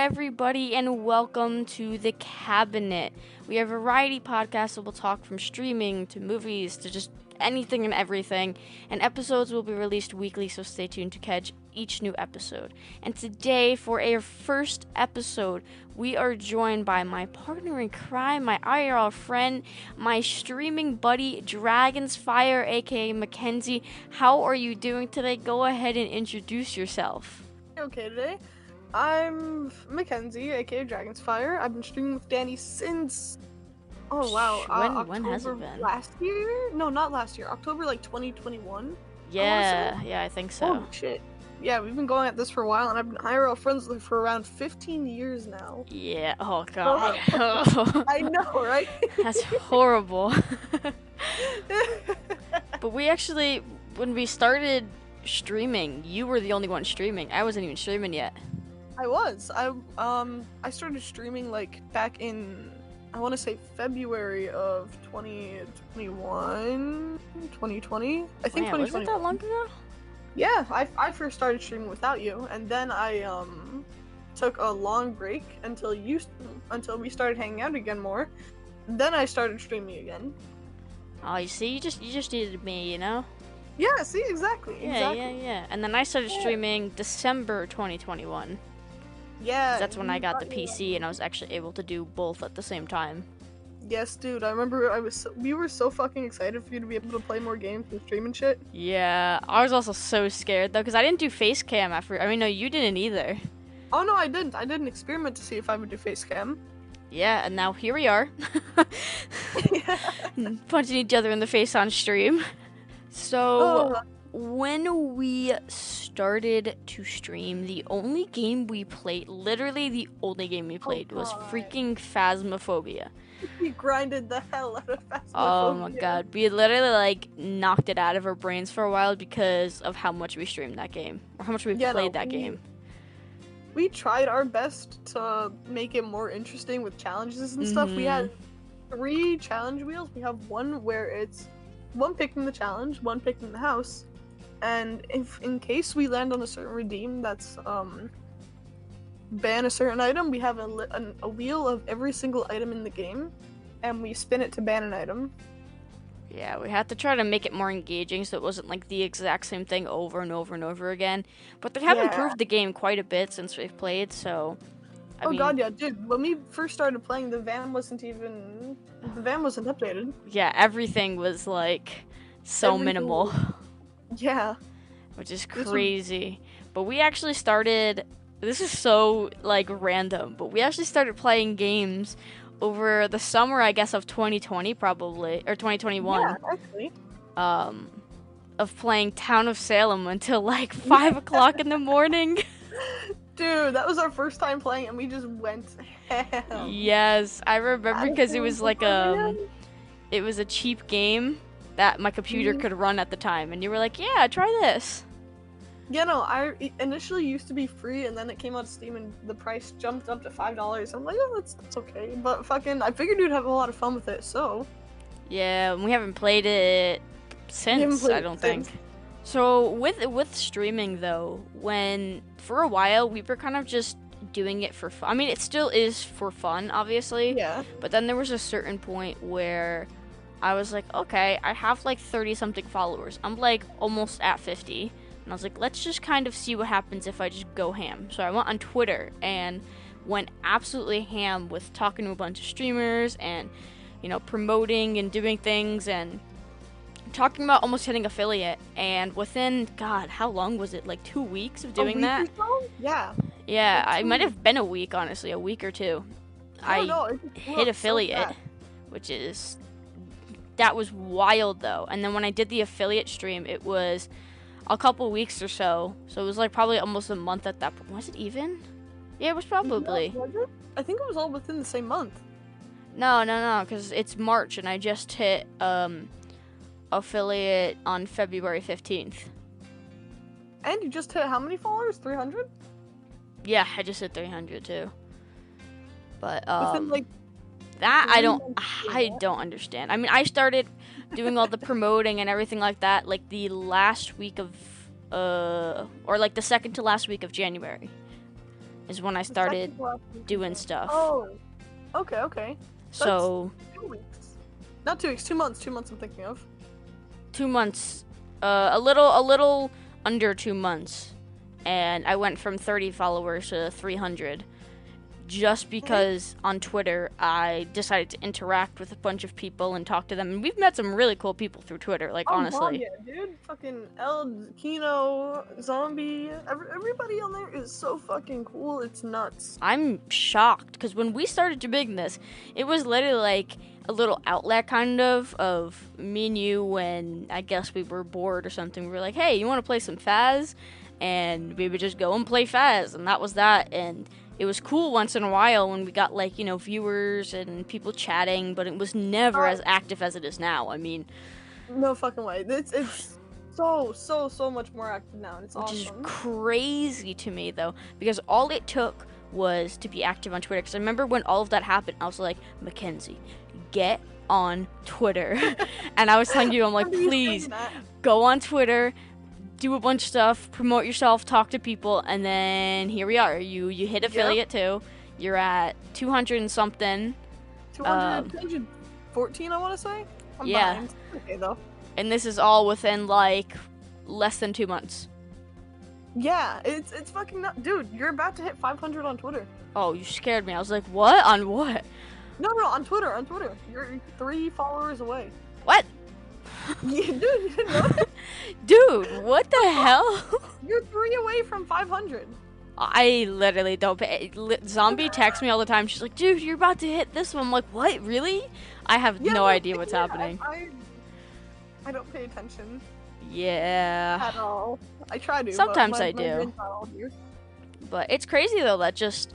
everybody, and welcome to The Cabinet. We are a variety podcast that will talk from streaming to movies to just anything and everything, and episodes will be released weekly, so stay tuned to catch each new episode. And today, for our first episode, we are joined by my partner in crime, my IRL friend, my streaming buddy, Dragon's Fire, aka Mackenzie. How are you doing today? Go ahead and introduce yourself. Okay, today I'm Mackenzie, aka Dragon's Fire. I've been streaming with Danny since When has it October been? last year? No, not last year. October 2021. Yeah, I think so. Oh shit. Yeah, we've been going at this for a while, and I've been IRL friends with her for around 15 years now. Yeah, oh god. I know, right? That's horrible. But we actually, when we started streaming, you were the only one streaming. I wasn't even streaming yet. I started streaming like back in, I want to say February of 2021, 2020. I think Man, was 2020. it that long ago? Yeah, I first started streaming without you, and then I took a long break until we started hanging out again more. Then I started streaming again. Oh, you see, you just needed me, you know? Yeah, see, exactly. Yeah. And then I started streaming December 2021. Yeah. That's when I got the PC and I was actually able to do both at the same time. Yes, dude. I remember we were so fucking excited for you to be able to play more games and stream and shit. Yeah, I was also so scared though, because I didn't do face cam after. I mean, no, you didn't either. Oh no, I didn't. I did an experiment to see if I would do face cam. Yeah, and now here we are. Punching each other in the face on stream. So, when we started to stream, the only game we played, literally the only game we played, was freaking Phasmophobia. We grinded the hell out of Phasmophobia. Oh my god, we literally knocked it out of our brains for a while because of how much we streamed that game, or how much we played that game. We tried our best to make it more interesting with challenges and stuff. We had 3 challenge wheels. We have one where it's one picking the challenge, one picking the house, and if in case we land on a certain redeem that's ban a certain item, we have a wheel of every single item in the game, and we spin it to ban an item. Yeah, we had to try to make it more engaging so it wasn't like the exact same thing over and over and over again. But they have improved the game quite a bit since we've played, so... I mean, god, yeah, dude. When we first started playing, the van wasn't updated. Yeah, everything was minimal. Yeah. Which is crazy. But we actually started... This is so, random, but we actually started playing games over the summer, I guess, of 2020, probably, or 2021. Yeah, actually. Of playing Town of Salem until, 5 o'clock in the morning. Dude, that was our first time playing, and we just went ham. Yes, I remember because it was, it was a cheap game that my computer could run at the time, and you were like, yeah, try this. Yeah, no, it initially used to be free, and then it came out to Steam, and the price jumped up to $5. I'm like, oh, that's okay. But I figured you'd have a lot of fun with it, so. Yeah, we haven't played it since, I don't think. So, with streaming, though, for a while, we were kind of just doing it for fun. I mean, it still is for fun, obviously. Yeah. But then there was a certain point where I was like, okay, I have 30-something followers. I'm almost at 50. And I was like, let's just kind of see what happens if I just go ham. So I went on Twitter and went absolutely ham with talking to a bunch of streamers and, promoting and doing things and talking about almost hitting affiliate. And within, God, how long was it? 2 weeks of doing that? Or so? Yeah. Yeah, I might have been a week, honestly, a week or two. I hit affiliate, that was wild though. And then when I did the affiliate stream, it was a couple weeks or so. So it was probably almost a month at that point. Was it even? Yeah, it was probably. Was it? I think it was all within the same month. No, because it's March and I just hit affiliate on February 15th. And you just hit how many followers? 300? Yeah, I just hit 300 too. But within that I don't understand. I mean, I started doing all the promoting and everything like that the last week of or the second to last week of January. is when I The started second to last week of doing May. stuff. Oh, okay. So 2 weeks. Not 2 weeks, 2 months. 2 months I'm thinking of. 2 months, a little under 2 months, and I went from 30 followers to 300. Just because on Twitter I decided to interact with a bunch of people and talk to them, and we've met some really cool people through Twitter. Like, Oh, honestly, yeah, dude. Fucking Eld, Kino, Zombie. Everybody on there is so fucking cool. It's nuts. I'm shocked because when we started doing this, it was literally like a little outlet kind of me and you when I guess we were bored or something. We were like, hey, you want to play some Faz? And we would just go and play Faz, and that was that. And it was cool once in a while when we got like, you know, viewers and people chatting, but it was never as active as it is now. I mean, No fucking way. It's so much more active now, and it's which is awesome. crazy to me though, because all it took was to be active on Twitter. Because I remember when all of that happened, I was like, Mackenzie, get on Twitter. And I was telling you, I'm like, Remember you please saying that? go on Twitter, do a bunch of stuff, promote yourself, talk to people, and then here we are. You hit affiliate too. You're at 200 and something. 200, 214, I want to say. I'm yeah. behind. Okay though. And this is all within like less than 2 months. Yeah, it's fucking nuts. Dude, you're about to hit 500 on Twitter. Oh, you scared me. I was like, what? On what? No, on Twitter. You're 3 followers away. What? Yeah, dude, you didn't know that? Dude, what the hell? You're 3 away from 500. I literally don't pay. Zombie texts me all the time. She's like, dude, you're about to hit this one. I'm like, what? Really? I have no idea what's happening. I don't pay attention Yeah. at all. I try to. Sometimes but I my do. brain's not all here. But it's crazy though that just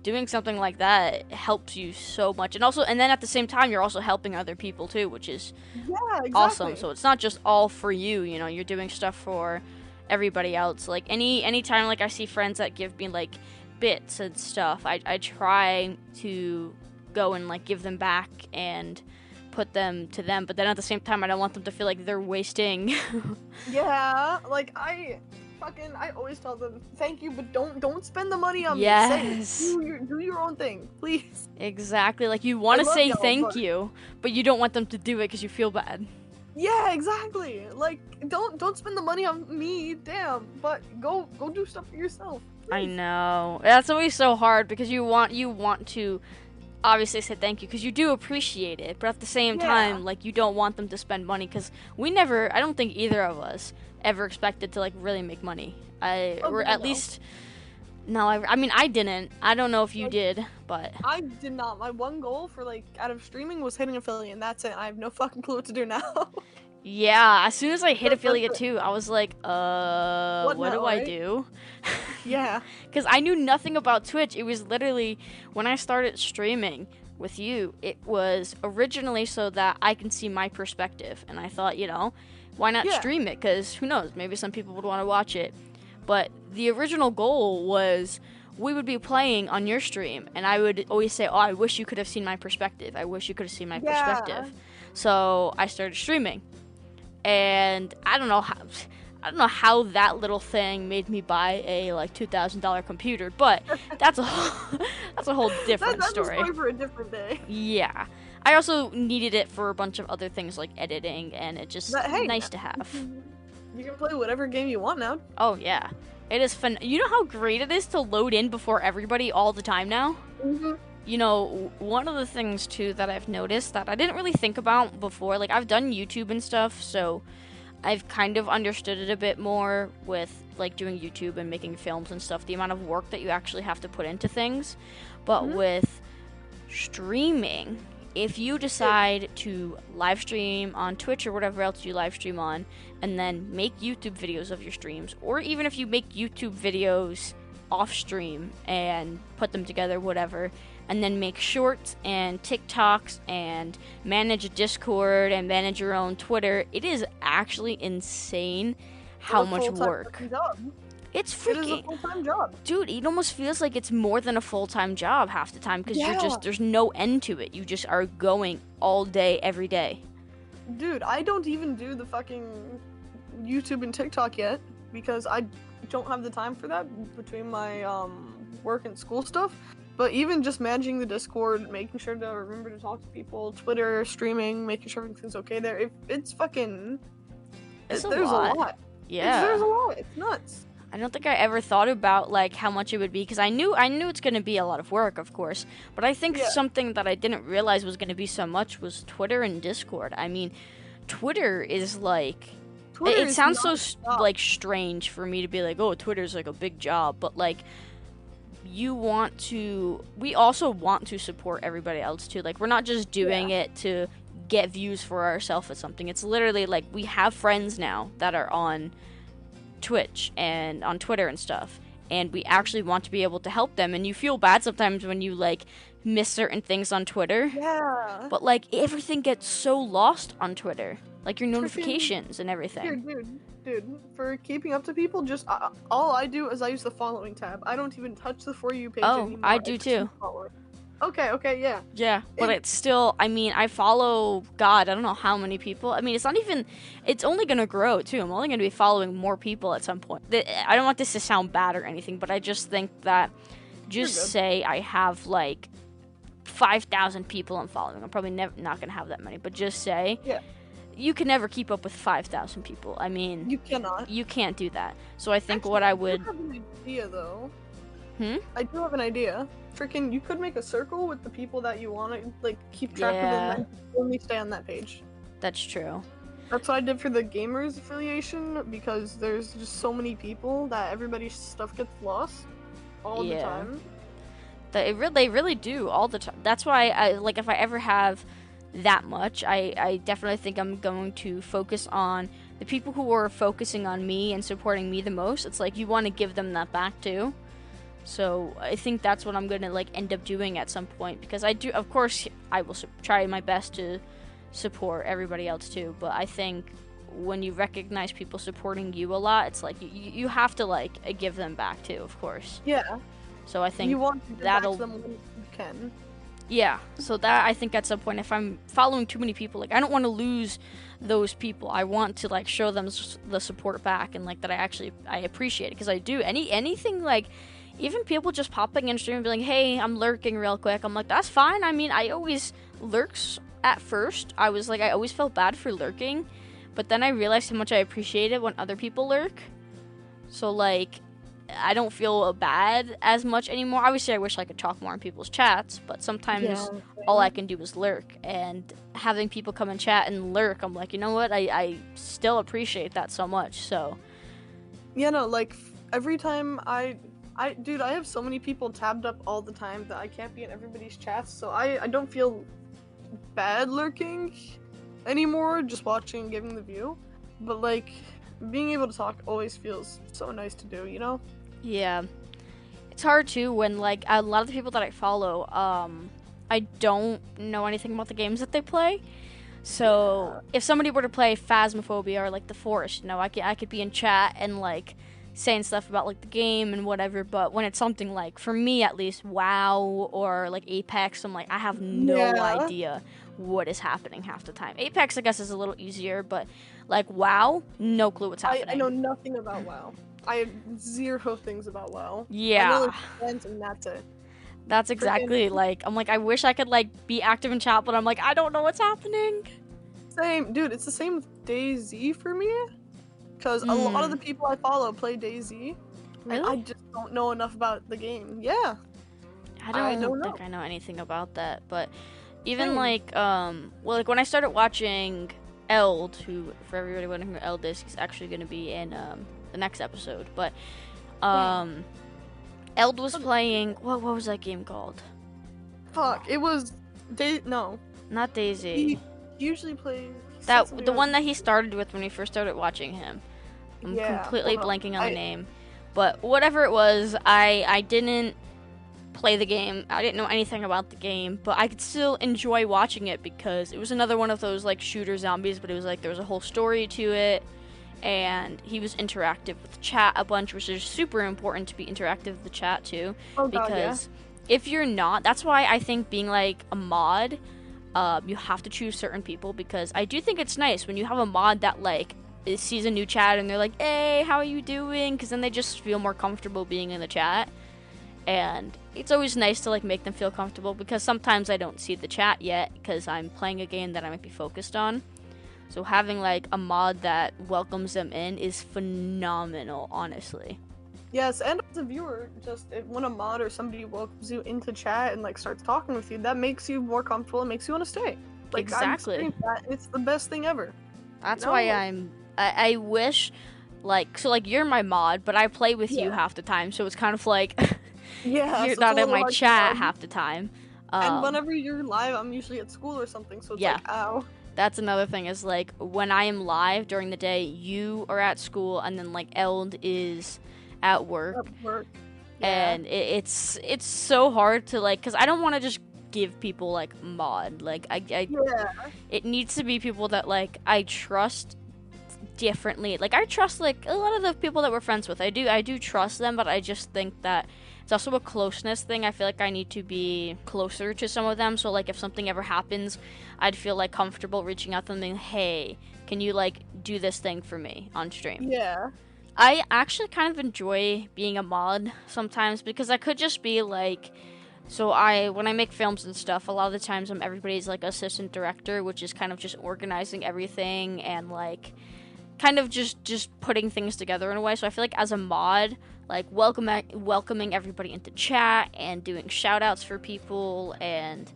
doing something like that helps you so much, and then at the same time you're also helping other people too, which is Yeah, exactly. awesome. So it's not just all for you, you know, you're doing stuff for everybody else. Like any time like I see friends that give me like bits and stuff, I try to go and like give them back and put them to them, but then at the same time I don't want them to feel like they're wasting. Yeah, like I always tell them thank you, but don't spend the money on Yes. me. Do your own thing, please. Exactly. Like you want I to love say y'all, thank but- you, but you don't want them to do it because you feel bad. Yeah, exactly. Like don't spend the money on me, damn. But go do stuff for yourself. I please. know. That's always so hard because you want to obviously say thank you because you do appreciate it, but at the same time, like you don't want them to spend money because I don't think either of us ever expected to like really make money. Or at least, no, I mean I didn't. I don't know if you did, but I did not. My one goal for like out of streaming was hitting affiliate, and that's it. I have no fucking clue what to do now. yeah, as soon as I hit That's affiliate it. too, I was like, what now, do I right? do? Yeah. Because I knew nothing about Twitch. It was literally when I started streaming with you, it was originally so that I can see my perspective. And I thought, you know, why not Yeah. stream it? Because who knows, maybe some people would want to watch it. But the original goal was we would be playing on your stream, and I would always say, oh, I wish you could have seen my perspective. I wish you could have seen my Yeah. perspective. So I started streaming. And I don't know how that little thing made me buy a like $2,000 computer, but that's a whole different That's story. a story for a different day. Yeah, I also needed it for a bunch of other things like editing, and it's just But, hey, nice to have. You can play whatever game you want now. Oh yeah, it is fun. You know how great it is to load in before everybody all the time now? Mm-hmm. You know, one of the things too that I've noticed that I didn't really think about before, like I've done YouTube and stuff, so I've kind of understood it a bit more with like doing YouTube and making films and stuff, the amount of work that you actually have to put into things. But with streaming, if you decide to live stream on Twitch or whatever else you live stream on, and then make YouTube videos of your streams, or even if you make YouTube videos off stream and put them together, whatever, and then make shorts and TikToks and manage a Discord and manage your own Twitter, it is actually insane how much work. It's It is a freaking, full-time job. dude, it almost feels like it's more than a full-time job half the time because Yeah. there's no end to it. You just are going all day, every day. Dude, I don't even do the fucking YouTube and TikTok yet because I don't have the time for that between my work and school stuff. But even just managing the Discord, making sure to remember to talk to people, Twitter, streaming, making sure everything's okay there. There's a lot. Yeah. There's a lot. It's nuts. I don't think I ever thought about like how much it would be, because I knew it's going to be a lot of work, of course. But I think something that I didn't realize was going to be so much was Twitter and Discord. I mean, Twitter is like it sounds so like strange for me to be like, oh, Twitter's like a big job, but like we also want to support everybody else too. Like, we're not just doing it to get views for ourselves or something. It's literally like we have friends now that are on Twitch and on Twitter and stuff, and we actually want to be able to help them. And you feel bad sometimes when you like miss certain things on Twitter. Yeah. But like everything gets so lost on Twitter, like your notifications and everything. Here, dude, for keeping up to people, just all I do is I use the following tab. I don't even touch the For You page anymore. I do too. Okay, yeah. Yeah, but it's still, I mean, I follow, God, I don't know how many people. I mean, it's only going to grow, too. I'm only going to be following more people at some point. I don't want this to sound bad or anything, but I just think that, say I have, like, 5,000 people I'm following. I'm probably not going to have that many, but just say, you can never keep up with 5,000 people. I mean, you cannot. You can't do that. So I think what I would... I have an idea, though. I do have an idea. Freaking, you could make a circle with the people that you want to, like, keep track of them and only stay on that page. That's true. That's what I did for the gamers affiliation, because there's just so many people that everybody's stuff gets lost all the time. They really do all the time. That's why I like, if I ever have that much, I definitely think I'm going to focus on the people who are focusing on me and supporting me the most. It's like you want to give them that back too. So I think that's what I'm going to like end up doing at some point, because of course I will try my best to support everybody else too, but I think when you recognize people supporting you a lot, it's like you have to like give them back too, of course. Yeah. So I think you want to give back to them when you can. Yeah, so that, I think at some point, if I'm following too many people, like, I don't want to lose those people. I want to, like, show them the support back, and, like, that I appreciate it, because I do. Anything, like, even people just popping in stream and being like, hey, I'm lurking real quick. I'm like, that's fine. I mean, I always lurks at first. I was like, I always felt bad for lurking, but then I realized how much I appreciate it when other people lurk. So, like, I don't feel bad as much anymore. Obviously, I wish I could talk more in people's chats, but sometimes all I can do is lurk. And having people come and chat and lurk, I'm like, you know what? I still appreciate that so much. So, yeah, no, like every time dude, I have so many people tabbed up all the time that I can't be in everybody's chats. So I don't feel bad lurking anymore, just watching and giving the view. But like, being able to talk always feels so nice to do, you know? Yeah. It's hard too when, like, a lot of the people that I follow, I don't know anything about the games that they play. So if somebody were to play Phasmophobia or like The Forest, you know, I could be in chat and like saying stuff about like the game and whatever, but when it's something like, for me at least, WoW or like Apex, I'm like, I have no idea what is happening half the time. Apex, I guess, is a little easier, but like WoW, no clue what's happening. I know nothing about WoW. I have zero things about WoW. Yeah. I know friends and that's it. That's exactly like, I'm like, I wish I could like be active in chat, but I'm like, I don't know what's happening. Same, dude, it's the same with DayZ for me. Because a lot of the people I follow play DayZ. Really? I just don't know enough about the game. Yeah. I don't think I know anything about that, but even like, well, like when I started watching Eld, who, for everybody wondering who Eld is, he's actually going to be in the next episode, but Eld was playing, what was that game called? Fuck, it was no. Not DayZ. He usually plays the one that he started with when we first started watching him. I'm completely blanking on the name. But whatever it was, I didn't play the game. I didn't know anything about the game, but I could still enjoy watching it because it was another one of those like shooter zombies, but it was like there was a whole story to it, and he was interactive with chat a bunch, which is super important to be interactive with the chat too. Because if you're not, that's why I think being like a mod, you have to choose certain people, because I do think it's nice when you have a mod that like sees a new chat and they're like, hey, how are you doing? Because then they just feel more comfortable being in the chat. And it's always nice to like make them feel comfortable, because sometimes I don't see the chat yet because I'm playing a game that I might be focused on. So having like a mod that welcomes them in is phenomenal, honestly. Yes, and as a viewer, just when a mod or somebody welcomes you into chat and like starts talking with you, that makes you more comfortable and makes you want to stay. Like, Exactly. It's the best thing ever. That's why I wish, like, so like you're my mod, but I play with you half the time, so it's kind of like yeah, you're so not in my chat half the time. And whenever you're live, I'm usually at school or something, so it's like, ow. That's another thing, is like when I am live during the day, you are at school, and then like Eld is at work. And it's so hard to like, because I don't want to just give people like mod, like it needs to be people that like I trust differently. Like I trust like a lot of the people that we're friends with, I do trust them, but I just think that it's also a closeness thing. I feel like I need to be closer to some of them, so like if something ever happens, I'd feel like comfortable reaching out to them and, hey, can you like do this thing for me on stream? Yeah. I actually kind of enjoy being a mod sometimes, because I could just be like, so when I make films and stuff, a lot of the times I'm everybody's like assistant director, which is kind of just organizing everything and like kind of just putting things together in a way. So I feel like as a mod, like welcoming everybody into chat and doing shout outs for people and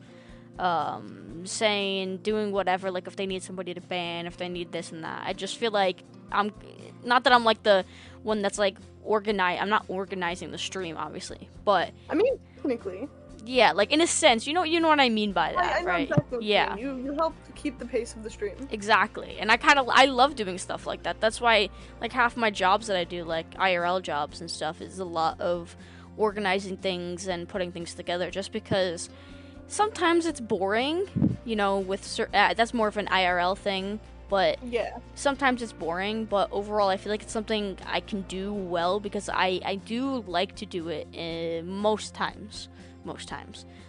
doing whatever, like if they need somebody to ban, if they need this and that. I just feel like I'm not that I'm like the one that's like I'm not organizing the stream, obviously, but I mean, technically. Yeah, like in a sense, you know what I mean by that, I know right? exactly what yeah, you help to keep the pace of the stream. Exactly, and I love doing stuff like that. That's why like half my jobs that I do, like IRL jobs and stuff, is a lot of organizing things and putting things together. Just because sometimes it's boring, you know. That's more of an IRL thing, but sometimes it's boring. But overall, I feel like it's something I can do well, because I do like to do it most times.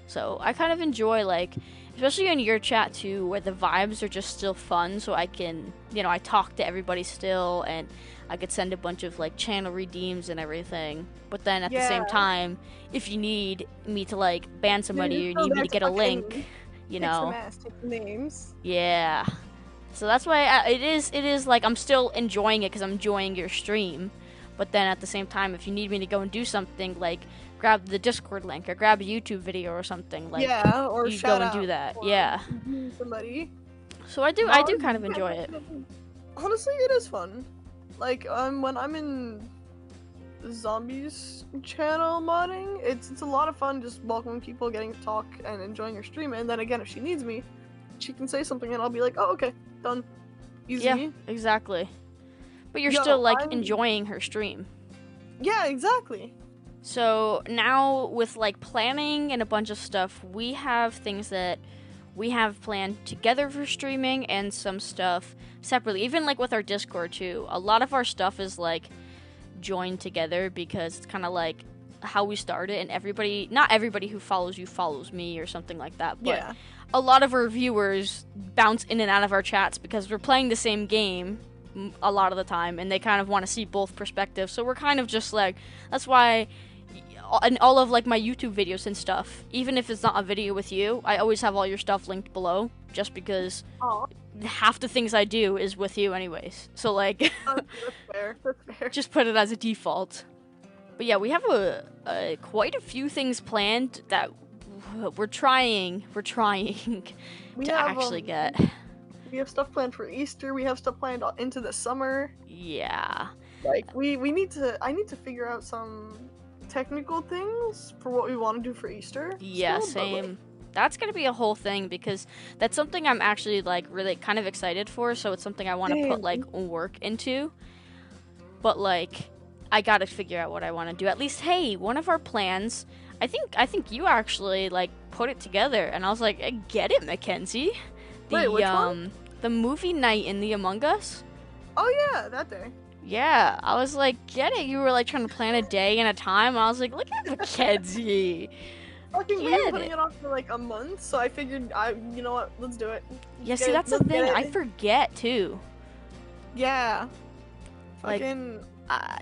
So I kind of enjoy, like, especially in your chat too, where the vibes are just still fun, so I can, I talk to everybody still, and I could send a bunch of like channel redeems and everything. But then at the same time, if you need me to like ban somebody, or you need me to get a link, take names. Yeah. So that's why it is like I'm still enjoying it, because I'm enjoying your stream. But then at the same time, if you need me to go and do something, like grab the Discord link or grab a YouTube video or something, like or you go and do that. Somebody. So I do kind of enjoy it. Honestly, it is fun. Like when I'm in Zombies channel modding, it's a lot of fun just welcoming people, getting to talk and enjoying your stream. And then again, if she needs me, she can say something and I'll be like, oh, okay, done. Easy. Yeah, exactly. But you're still like enjoying her stream. Yeah, exactly. So now with like planning and a bunch of stuff, we have things that we have planned together for streaming and some stuff separately. Even like with our Discord too, a lot of our stuff is like joined together, because it's kind of like how we started, and not everybody who follows you follows me or something like that, but a lot of our viewers bounce in and out of our chats because we're playing the same game a lot of the time, and they kind of want to see both perspectives. So we're kind of just like, that's why in all of like my YouTube videos and stuff, even if it's not a video with you, I always have all your stuff linked below, just because half the things I do is with you anyways. So like that's fair. Just put it as a default. But yeah, we have quite a few things planned that we're trying to actually get. We have stuff planned for Easter. We have stuff planned into the summer. Yeah. Like I need to figure out some technical things for what we want to do for Easter. Yeah, same. That's gonna be a whole thing, because that's something I'm actually like really kind of excited for. So it's something I want to put like work into. But like, I gotta figure out what I want to do. At least, hey, one of our plans, I think you actually like put it together, and I was like, get it, Mackenzie. Wait, which one? The movie night in the Among Us. Oh yeah, that day. Yeah, I was like, get it. You were like trying to plan a day and a time. I was like, look at Mackenzie. Fucking we were putting it off for like a month, so I figured, you know what, let's do it. Yeah, see, that's the thing. I forget too. Yeah. Like, Fucking.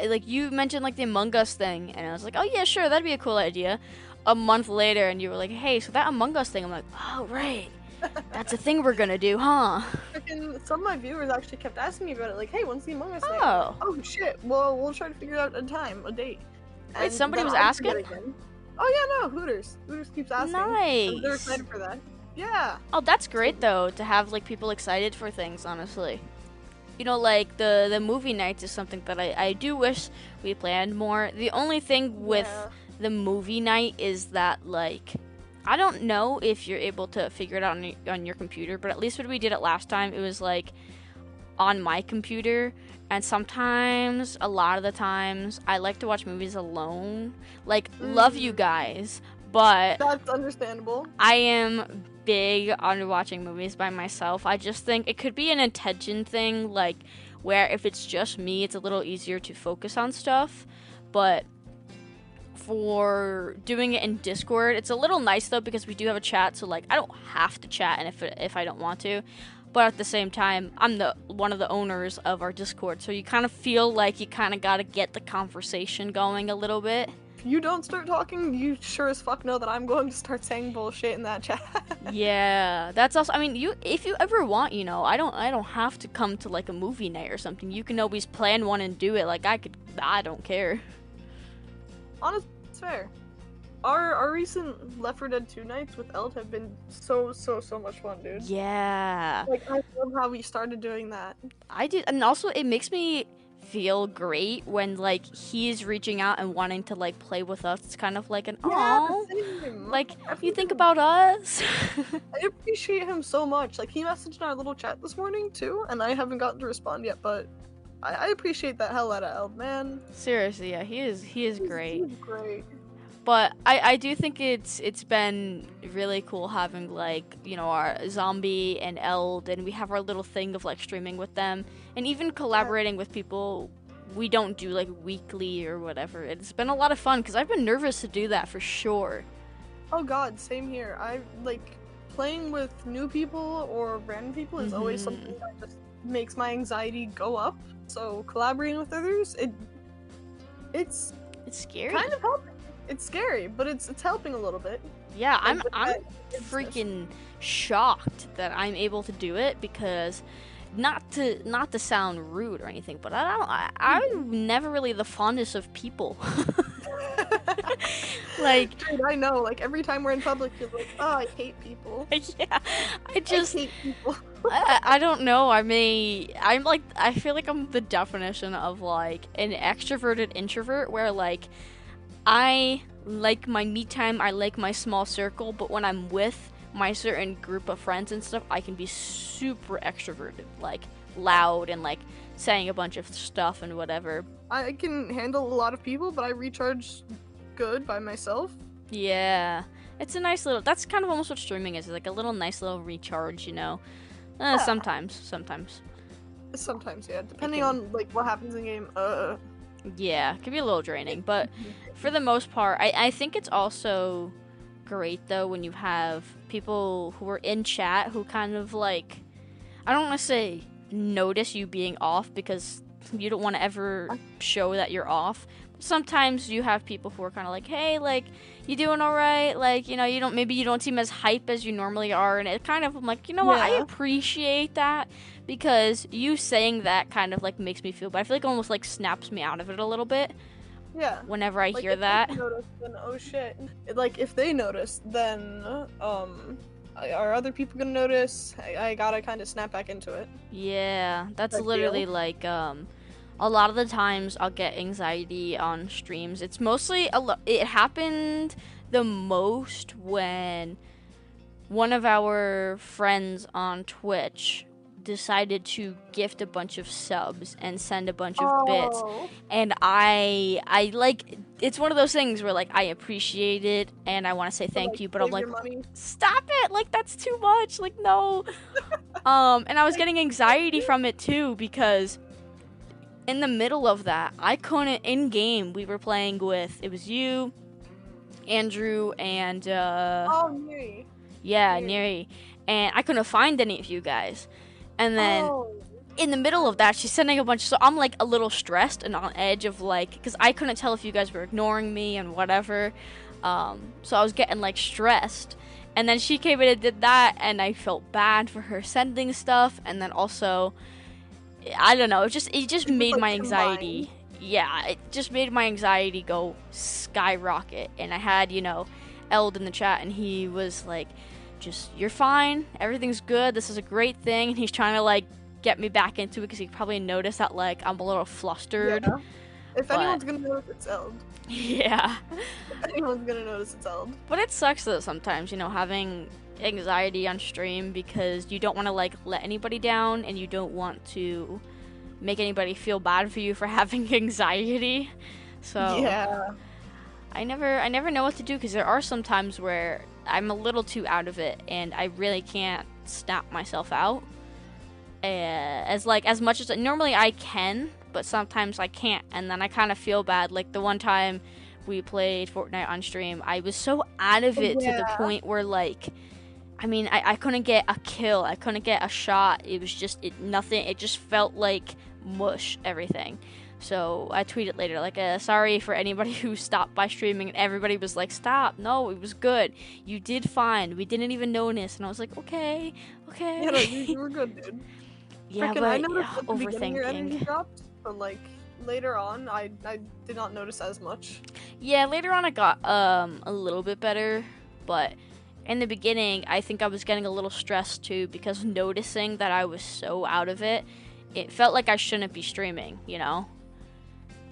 like you mentioned like the Among Us thing, and I was like, oh yeah, sure, that'd be a cool idea. A month later, and you were like, hey, so that Among Us thing. I'm like, oh right, that's a thing we're gonna do, huh? Freaking, some of my viewers actually kept asking me about it, like, hey, when's the Among Us thing? Oh. Oh shit. Well, we'll try to figure out a time, a date. Wait, And somebody then was I asking? forget again. Oh yeah, no, Hooters. Hooters keeps asking. And they're Nice. excited for that. Yeah. Oh, that's great though to have like people excited for things. Honestly, you know, like the movie nights is something that I do wish we planned more. The only thing with Yeah. the movie night is that like I don't know if you're able to figure it out on your computer, but at least when we did it last time, it was like on my computer. And sometimes, a lot of the times, I like to watch movies alone. Like, love you guys, but That's understandable. I am big on watching movies by myself. I just think it could be an attention thing, like where if it's just me, it's a little easier to focus on stuff. But for doing it in Discord, it's a little nice though because we do have a chat, so like I don't have to chat, and if I don't want to. But at the same time, I'm the one of the owners of our Discord, so you kind of feel like you kind of got to get the conversation going a little bit. If you don't start talking, you sure as fuck know that I'm going to start saying bullshit in that chat. Yeah, that's also. I mean, you if you ever want, you know, I don't have to come to like a movie night or something. You can always plan one and do it. Like I don't care. Honestly, it's fair. Our recent Left 4 Dead 2 nights with Eld have been so much fun, dude. Yeah, Like, I love how we started doing that. I do, and also it makes me feel great when like he's reaching out and wanting to like play with us. It's kind of like an oh, same. like I you think freaking- about us. I appreciate him so much. Like, he messaged in our little chat this morning, too, and I haven't gotten to respond yet, but I appreciate that hell out of Eld, man. Seriously, yeah, he is great. He's great. But I do think it's been really cool having like, you know, our Zombie and Eld, and we have our little thing of like streaming with them and even collaborating with people we don't do like weekly or whatever. It's been a lot of fun because I've been nervous to do that for sure. Oh god, same here. I like playing with new people or random people is always Mhm. something that just makes my anxiety go up. So collaborating with others, it's It's scary. kind of helping. It's scary, but it's helping a little bit. Yeah, Like, I'm with I'm that business. freaking shocked that I'm able to do it because not to sound rude or anything, but I'm never really the fondest of people. Like Dude, I know. Like every time we're in public, you're like, "Oh, I hate people. yeah, I just I hate people." I don't know. I'm like I feel like I'm the definition of like an extroverted introvert where like I like my me time, I like my small circle, but when I'm with my certain group of friends and stuff, I can be super extroverted, like loud and like saying a bunch of stuff and whatever. I can handle a lot of people, but I recharge good by myself. Yeah. It's a nice little that's kind of almost what streaming is, like a little nice little recharge, you know. Yeah. Sometimes. Sometimes, yeah, depending can- on like what happens in game. Yeah, it can be a little draining, but for the most part, I think it's also great though when you have people who are in chat who kind of like, I don't want to say notice you being off because you don't want to ever show that you're off. Sometimes you have people who are kind of like, hey, like, you doing all right? Like, you know, maybe you don't seem as hype as you normally are. And it kind of, I'm like, you know what? I Yeah. appreciate that because you saying that kind of like makes me feel, but I feel like it almost like snaps me out of it a little bit Yeah. whenever I Like, hear if they that. notice, then oh shit. Like if they notice, then are other people gonna notice? I gotta kind of snap back into it. Yeah, that's Big literally deal. like a lot of the times I'll get anxiety on streams. It's mostly it happened the most when one of our friends on Twitch decided to gift a bunch of subs and send a bunch of bits, Oh. and I like it's one of those things where like I appreciate it and I want to say thank Like, you, but I'm save like, your money. stop it, like that's too much, like no. And I was getting anxiety from it too because in the middle of that I couldn't, in game we were playing with, it was you, Andrew, and Oh, me. yeah, Neri. Neri, and I couldn't find any of you guys, and then Oh. in the middle of that, she's sending a bunch. So I'm like a little stressed and on edge of like, because I couldn't tell if you guys were ignoring me and whatever. So I was getting like stressed. And then she came in and did that, and I felt bad for her sending stuff. And then also, I don't know, it just made my anxiety. Yeah, it just made my anxiety go skyrocket. And I had, Eld in the chat, and he was like, just, you're fine, everything's good, this is a great thing. And he's trying to like get me back into it because he probably noticed that like I'm a little flustered. Yeah. If anyone's gonna notice, it's Eld. Yeah. If anyone's gonna notice, it's Eld. But it sucks though sometimes, having anxiety on stream because you don't want to like let anybody down and you don't want to make anybody feel bad for you for having anxiety. So yeah. I never know what to do because there are some times where I'm a little too out of it and I really can't snap myself out. As much as normally I can, but sometimes I can't, and then I kind of feel bad. Like the one time we played Fortnite on stream, I was so out of it to the point where like, I couldn't get a kill, I couldn't get a shot. It was just nothing. It just felt like mush, everything. So I tweeted later like, sorry for anybody who stopped by streaming, and everybody was like, stop, no, it was good, you did fine, we didn't even notice. And I was like, okay. Yeah, no, you were good, dude. Yeah, but I noticed at the beginning overthinking. your energy dropped, but like later on, I did not notice as much. Yeah, later on I got a little bit better, but in the beginning I think I was getting a little stressed too because noticing that I was so out of it, it felt like I shouldn't be streaming,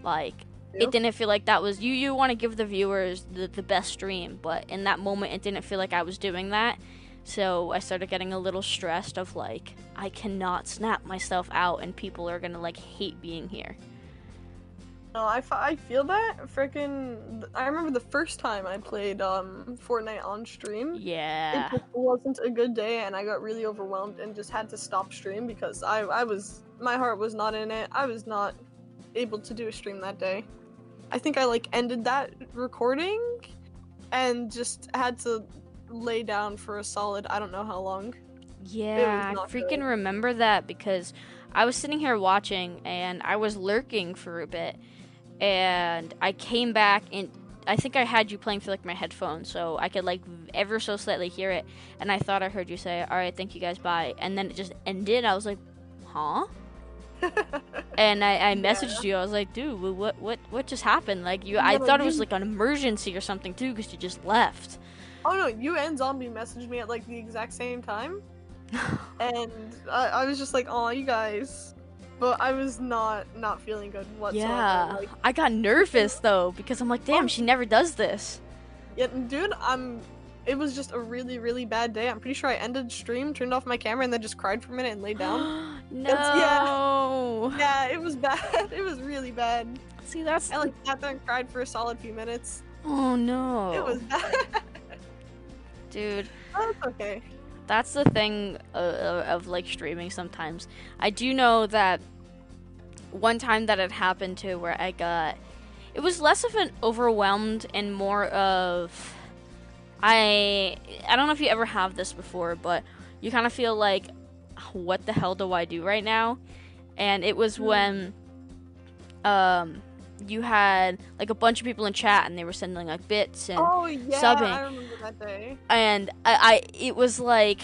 Like, it didn't feel like that was you want to give the viewers the best stream, but in that moment it didn't feel like I was doing that. So I started getting a little stressed of like, I cannot snap myself out and people are gonna like hate being here. No, I feel that. I remember the first time I played Fortnite on stream. Yeah. It just wasn't a good day and I got really overwhelmed and just had to stop stream because my heart was not in it. I was not able to do a stream that day. I think I like ended that recording and just had to lay down for a solid, I don't know how long. Yeah, I freaking remember that because I was sitting here watching and I was lurking for a bit and I came back and I think I had you playing through like my headphones so I could like ever so slightly hear it, and I thought I heard you say, alright, thank you guys, bye, and then it just ended. I was like, huh? And I messaged you. I was like, dude, what just happened? Like I thought it was like an emergency or something too because you just left. Oh no, you and Zombie messaged me at like the exact same time. And I was just like, oh, you guys. But I was not feeling good whatsoever. Yeah, like, I got nervous though because I'm like, damn, she never does this. Yeah, dude, it was just a really, really bad day. I'm pretty sure I ended stream, turned off my camera, and then just cried for a minute and laid down. No. Yeah, it was bad. It was really bad. See, I like sat there and cried for a solid few minutes. Oh no. It was bad. Dude. Oh, that's okay. That's the thing of like streaming sometimes. I do know that one time that it happened to where it was less of an overwhelmed and more of I don't know if you ever have this before, but you kind of feel like, what the hell do I do right now? And it was when you had like a bunch of people in chat and they were sending like bits and subbing. I remember that day. And it was like,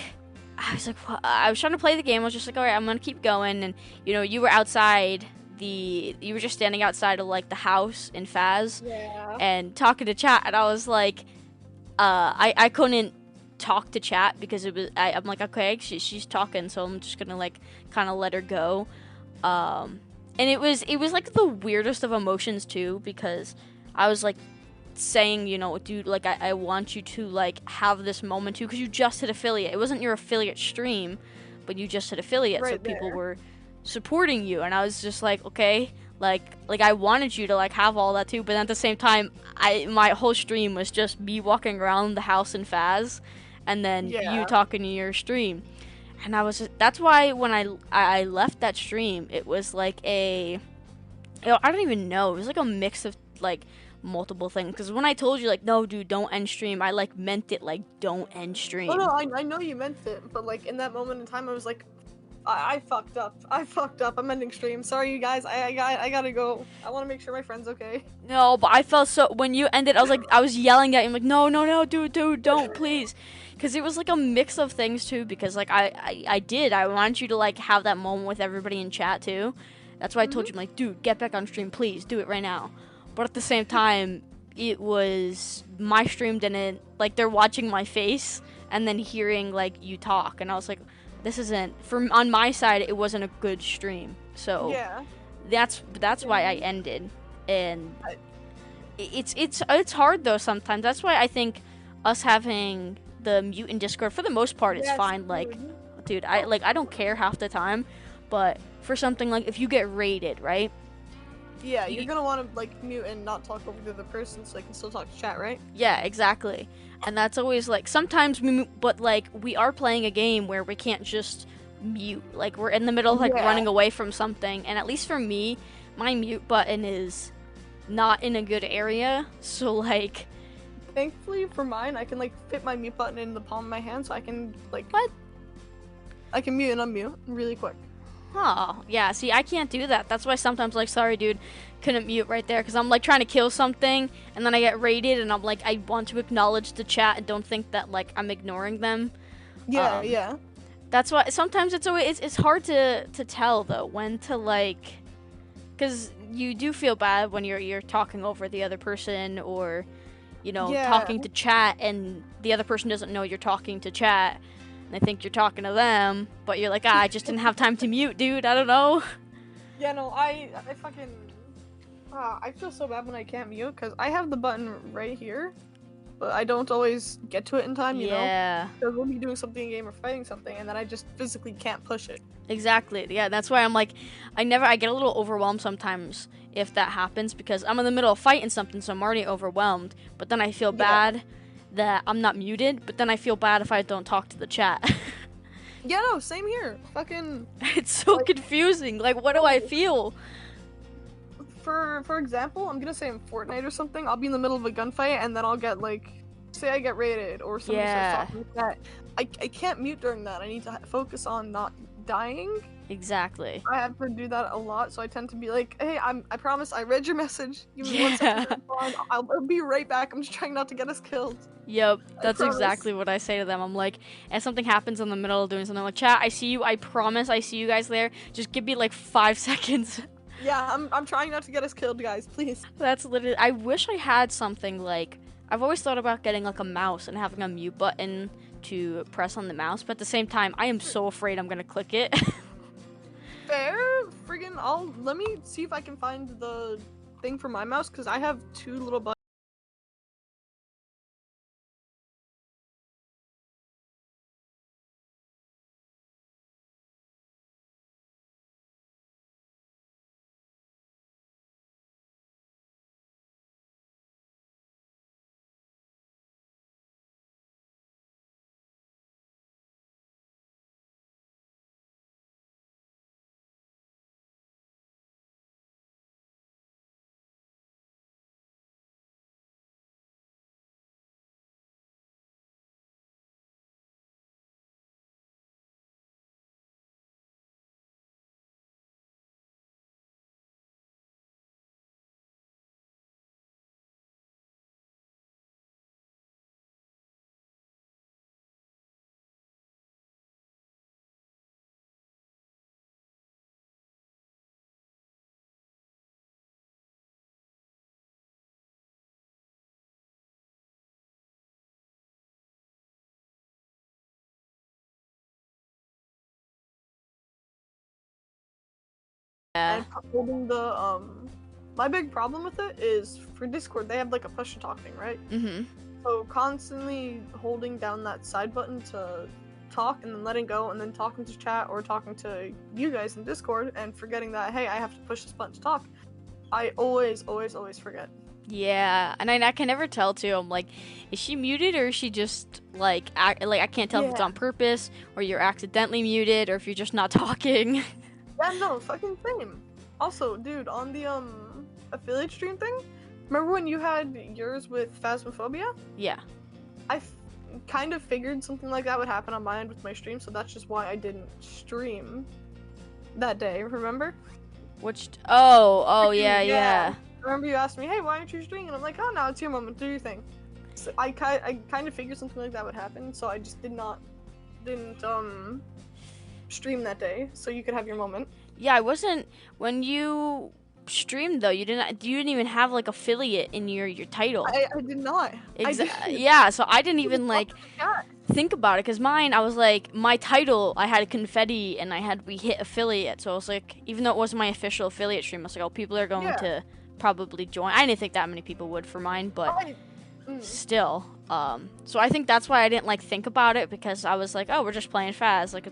I was like, I was trying to play the game. I was just like, all right, I'm gonna keep going. And you were outside you were just standing outside of like the house in Faz and talking to chat. And I was like, I couldn't talk to chat because I'm like, okay, she's talking, so I'm just gonna like kind of let her go. And it was like the weirdest of emotions too, because I was like saying, dude, like I want you to like have this moment too, because you just hit affiliate. It wasn't your affiliate stream, but you just hit affiliate, right, so people were supporting you, and I was just like, okay, like I wanted you to like have all that too, but at the same time, my whole stream was just me walking around the house in Faz, and then you talking to your stream. And that's why when I left that stream, it was like I don't even know. It was like a mix of like multiple things. Because when I told you like, no, dude, don't end stream, I like meant it like, don't end stream. Oh no, I know you meant it, but like in that moment in time, I was like, I fucked up. I fucked up. I'm ending stream. Sorry, you guys. I gotta go. I want to make sure my friend's okay. No, but I felt so when you ended. I was like, I was yelling at you. I'm like, no, no, no, dude, don't, please, because it was like a mix of things too. Because like I wanted you to like have that moment with everybody in chat too. That's why I told you, I'm like, dude, get back on stream, please, do it right now. But at the same time, it was my stream didn't like they're watching my face and then hearing like you talk, and I was like, this isn't on my side. It wasn't a good stream, so Yeah. that's why I ended. And it's hard though sometimes. That's why I think us having the mute in Discord for the most part is fine. Like, dude, I don't care half the time, but for something like if you get raided, right? Yeah, you're gonna want to like mute and not talk over the other person so they can still talk to chat, right? Yeah, exactly. And that's always like sometimes but like we are playing a game where we can't just mute. Like we're in the middle of like running away from something, and at least for me, my mute button is not in a good area. So like, thankfully for mine, I can like fit my mute button in the palm of my hand, so I can like I can mute and unmute really quick. Oh, yeah, see, I can't do that. That's why sometimes, like, sorry, dude, couldn't mute right there, because I'm, like, trying to kill something, and then I get raided, and I'm, like, I want to acknowledge the chat and don't think that, like, I'm ignoring them. Yeah, yeah. That's why sometimes it's hard to tell, though, when to, like, because you do feel bad when you're talking over the other person, or, you know, talking to chat, and the other person doesn't know you're talking to chat. I think you're talking to them, but you're like, I just didn't have time to mute, dude. I don't know. Yeah, no, I fucking, I feel so bad when I can't mute, because I have the button right here, but I don't always get to it in time, you know? Yeah. Because we'll be doing something in game or fighting something, and then I just physically can't push it. Exactly. Yeah, that's why I'm like, I get a little overwhelmed sometimes if that happens, because I'm in the middle of fighting something, so I'm already overwhelmed, but then I feel bad that I'm not muted, but then I feel bad if I don't talk to the chat. Yeah, no, same here. Fucking. It's so confusing. Like, what do I feel? For example, I'm gonna say in Fortnite or something, I'll be in the middle of a gunfight, and then I'll get like, say I get raided, or somebody starts talking like that. I can't mute during that. I need to focus on not dying. Exactly. I have to do that a lot, so I tend to be like, hey, I promise I read your message. Give me 1 second. I'll be right back. I'm just trying not to get us killed. Yep, that's exactly what I say to them. I'm like, if something happens in the middle of doing something, I'm like, chat, I see you. I promise I see you guys there. Just give me like 5 seconds. Yeah, I'm trying not to get us killed, guys. Please. That's literally. I wish I had something like. I've always thought about getting like a mouse and having a mute button to press on the mouse, but at the same time, I am so afraid I'm gonna click it. Fair, friggin', let me see if I can find the thing for my mouse, because I have 2 little buttons. Yeah. And holding the, my big problem with it is, for Discord, they have like a push to talk thing, right? Mm-hmm. So constantly holding down that side button to talk and then letting go and then talking to chat or talking to you guys in Discord and forgetting that, hey, I have to push this button to talk. I always forget. Yeah, and I can never tell too. I'm like, is she muted or is she just like I can't tell if it's on purpose or you're accidentally muted or if you're just not talking. Yeah, no, fucking same. Also, dude, on the affiliate stream thing, remember when you had yours with Phasmophobia? Yeah. kind of figured something like that would happen on my end with my stream, so that's just why I didn't stream that day, remember? Oh, yeah. Remember you asked me, hey, why aren't you streaming? And I'm like, oh, no, it's your moment, do your thing. So I kind of figured something like that would happen, so I just didn't stream that day, so you could have your moment. Yeah, I wasn't, when you streamed though, you didn't even have like affiliate in your title. I did not. Yeah, so I didn't even like think about it, because mine, I was like, my title, I had confetti and we hit affiliate, so I was like, even though it wasn't my official affiliate stream, I was like, oh, people are going to probably join. I didn't think that many people would for mine, but still, so I think that's why I didn't like think about it, because I was like, oh, we're just playing Faz, like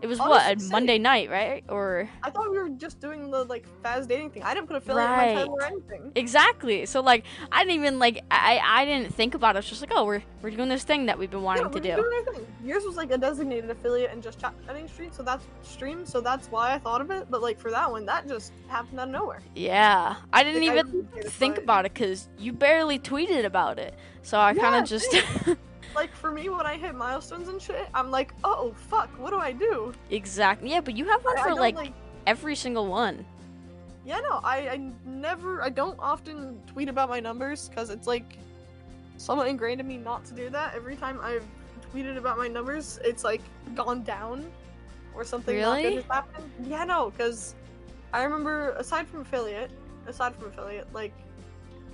it was what, a Monday night, right? Or I thought we were just doing the like Faz dating thing. I didn't put affiliate in my title or anything. Exactly. So like I didn't even like I didn't think about it. It's just like, oh, we're doing this thing that we've been wanting to do. Doing our thing. Yours was like a designated affiliate and just chatting stream, so that's why I thought of it. But like for that one, that just happened out of nowhere. Yeah, I didn't even think about it because you barely tweeted about it. So I kind of just. Like, for me, when I hit milestones and shit, I'm like, oh, fuck, what do I do? Exactly. Yeah, but you have one for, like, every single one. Yeah, no, I don't often tweet about my numbers, because it's, like, somewhat ingrained in me not to do that. Every time I've tweeted about my numbers, it's, like, gone down, or something not good has happened. Yeah, no, because I remember, aside from affiliate, like,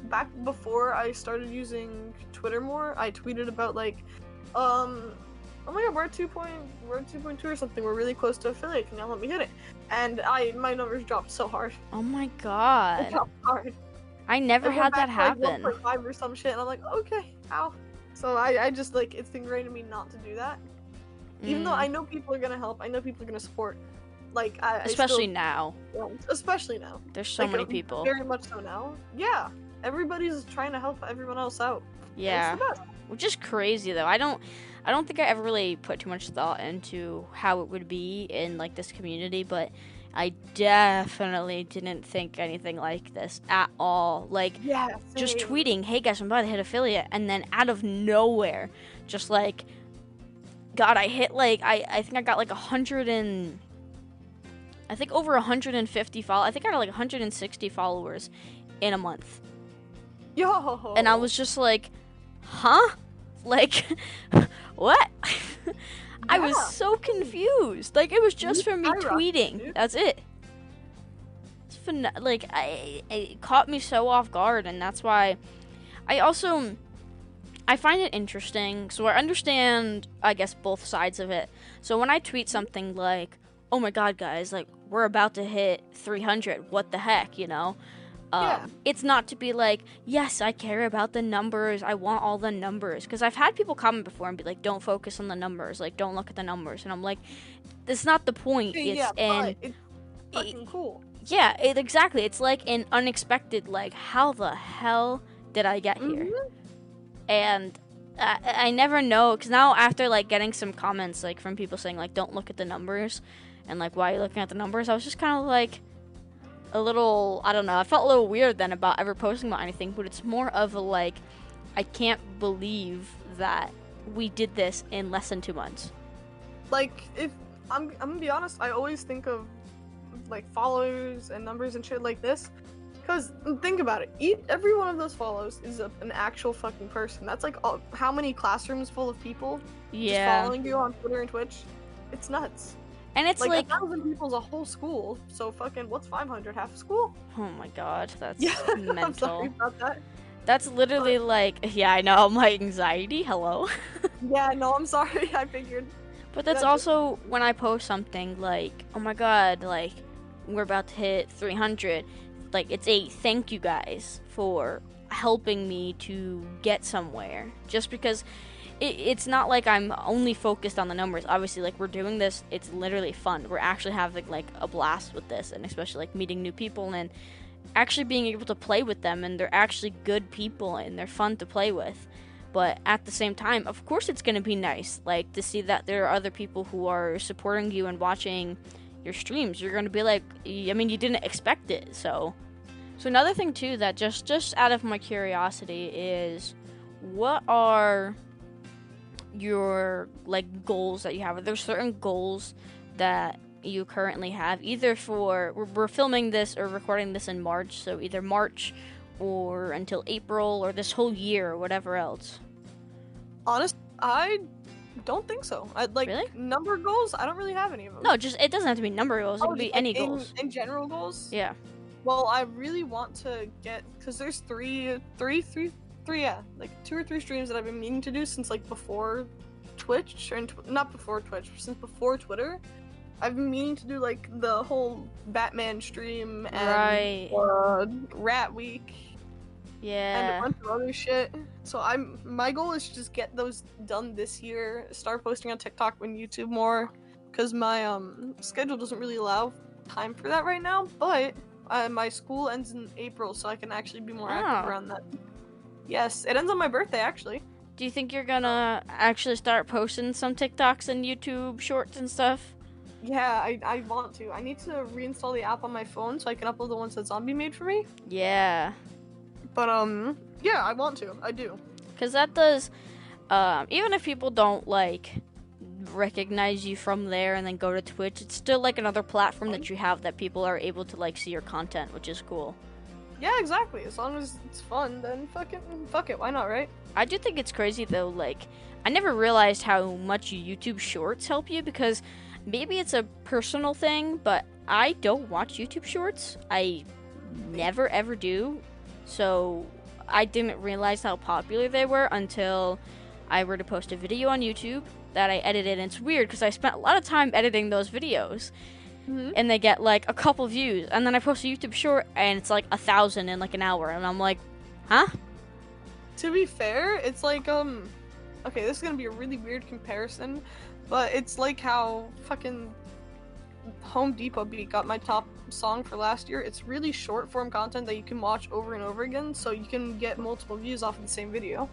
back before I started using Twitter more, I tweeted about like, oh my god, we're at 2.2 or something. We're really close to affiliate. Can y'all let me hit it? And my numbers dropped so hard. Oh my god. It dropped hard. I never had that happen. Like 1.5 or some shit, and I'm like, okay, ow. So I just like, it's ingrained in me not to do that. Even though I know people are gonna help, I know people are gonna support. Like especially now. Especially now. There's so many people. Very much so now. Yeah. Everybody's trying to help everyone else out. Yeah, which is crazy though. I don't think I ever really put too much thought into how it would be in like this community, but I definitely didn't think anything like this at all. Like, just tweeting, "Hey guys, I'm about to hit affiliate," and then out of nowhere, just like, God, I hit like I think I got like 100 and. I think over 150 followers. I think I got like 160 followers in a month. Yo. And I was just like, huh? Like, what? I was so confused. Like, it was just from me tweeting. That's it. It's like, it caught me so off guard, and that's why I find it interesting. So I understand, I guess, both sides of it. So when I tweet something like, oh my god, guys, like, we're about to hit 300, what the heck, you know? It's not to be like, yes, I care about the numbers, I want all the numbers, because I've had people comment before and be like, don't focus on the numbers, like, don't look at the numbers, and I'm like, that's not the point. It's fucking cool. Yeah, exactly. It's like an unexpected, like, how the hell did I get here? And I never know, because now after, like, getting some comments, like, from people saying, like, don't look at the numbers, and, like, why are you looking at the numbers, I was just kind of like, a little, I don't know, I felt a little weird then about ever posting about anything, but it's more of a like, I can't believe that we did this in less than 2 months. Like, if I'm gonna be honest, I always think of like followers and numbers and shit like this, because think about it, every one of those follows is an actual fucking person. That's like how many classrooms full of people just following you on Twitter and Twitch. It's nuts. And it's like 1,000 people's a whole school, so fucking what's 500, half a school? Oh my god, that's mental. I'm sorry about that. That's literally like, yeah, I know, my anxiety, hello. Yeah, no, I'm sorry, I figured. But that's also when I post something like, oh my god, like, we're about to hit 300, like, it's a thank you guys for helping me to get somewhere. Just because it's not like I'm only focused on the numbers. Obviously, like, we're doing this, it's literally fun. We're actually having, like, a blast with this, and especially, like, meeting new people and actually being able to play with them, and they're actually good people, and they're fun to play with. But at the same time, of course it's going to be nice, like, to see that there are other people who are supporting you and watching your streams. You're going to be like, I mean, you didn't expect it, so another thing, too, that just out of my curiosity is, what are your like goals that you have. Are there certain goals that you currently have, either for we're filming this or recording this in March, so either March or until April or this whole year or whatever else? Honest, I don't think so. I'd like Really? number goals. I don't really have any of them. No, just it doesn't have to be number goals. It could be just, any like, goals. in general goals. Yeah. Well, I really want to get, because there's three, yeah, like 2 or 3 streams that I've been meaning to do since like before Twitch, or not before Twitch, since before Twitter. I've been meaning to do like the whole Batman stream and Rat Week and a Yeah. bunch of other shit. So my goal is to just get those done this year. Start posting on TikTok and YouTube more, because my schedule doesn't really allow time for that right now. But my school ends in April, so I can actually be more active Oh. around that. Yes, it ends on my birthday actually. Do you think you're gonna actually start posting some TikToks and YouTube shorts and stuff? Yeah, I want to. I need to reinstall the app on my phone so I can upload the ones that Zombie made for me. Yeah. But yeah, I want to. I do. Because that does, even if people don't like recognize you from there and then go to Twitch, it's still like another platform that you have that people are able to like see your content, which is cool. Yeah, exactly. As long as it's fun, then fuck it. Why not, right? I do think it's crazy though, like, I never realized how much YouTube shorts help you, because maybe it's a personal thing, but I don't watch YouTube shorts. I never ever do. So I didn't realize how popular they were until I were to post a video on YouTube that I edited. And it's weird because I spent a lot of time editing those videos, and they get like a couple views, and then I post a YouTube short and it's like 1,000 in like an hour, and I'm like, huh? To be fair, it's like okay, this is gonna be a really weird comparison, but it's like how fucking Home Depot Beat got my top song for last year. It's really short form content that you can watch over and over again, so you can get multiple views off of the same video.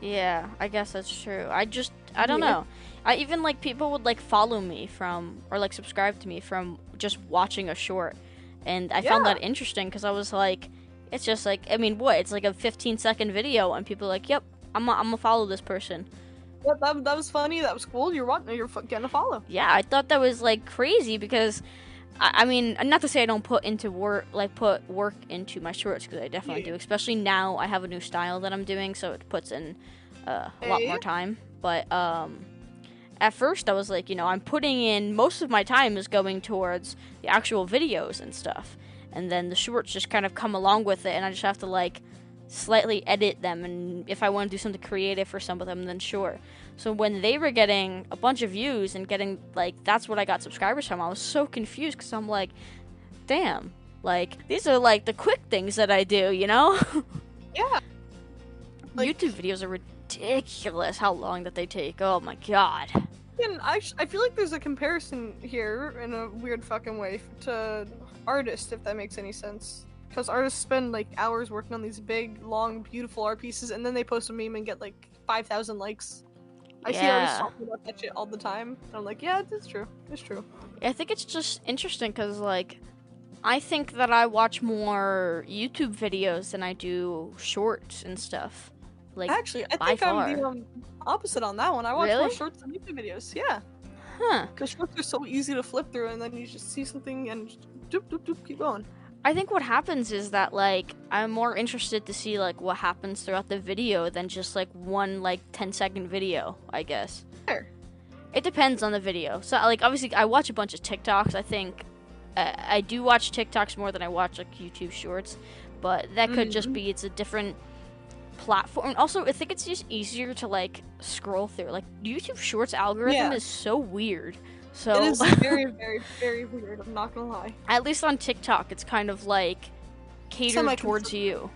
Yeah, I guess that's true. I don't Yeah. know. I even like people would like follow me from, or like subscribe to me from just watching a short. And I found Yeah. that interesting because I was like, it's just like, I mean, what? It's like a 15-second video and people are like, yep, I'm gonna follow this person. Yeah, that was funny. That was cool. You're getting a follow. Yeah, I thought that was like crazy because I mean, not to say I don't put work into my shorts, because I definitely do. Especially now, I have a new style that I'm doing, so it puts in a lot more time. But at first, I was like, I'm putting in most of my time is going towards the actual videos and stuff, and then the shorts just kind of come along with it, and I just have to like slightly edit them, and if I want to do something creative for some of them, then sure. So when they were getting a bunch of views and getting like, that's what I got subscribers from, I was so confused because I'm like, damn, like these are like the quick things that I do, Yeah. Like- YouTube videos are ridiculous how long that they take. Oh my god. And I feel like there's a comparison here in a weird fucking way to artists, if that makes any sense. Because artists spend like hours working on these big, long, beautiful art pieces, and then they post a meme and get like 5,000 likes. I see artists Yeah. talking about that shit all the time. And I'm like, yeah, it's true. It's true. I think it's just interesting because, like, I think that I watch more YouTube videos than I do shorts and stuff. Like, Actually, I by think I'm the far. opposite on that one. I watch Really? more shorts than YouTube videos. Yeah, huh. because shorts are so easy to flip through, and then you just see something and just doop doop doop, keep going. I think what happens is that, like, I'm more interested to see, like, what happens throughout the video than just, like, one, like, 10-second video, I guess. Fair. It depends on the video. So, like, obviously, I watch a bunch of TikToks. I think I do watch TikToks more than I watch, like, YouTube shorts. But that could just be, it's a different platform. Also, I think it's just easier to, like, scroll through. Like, YouTube shorts algorithm Yeah. is so weird. So, It is very, very, very weird. I'm not gonna lie. at least on TikTok, it's kind of, like, catered towards Semi-consistent. you.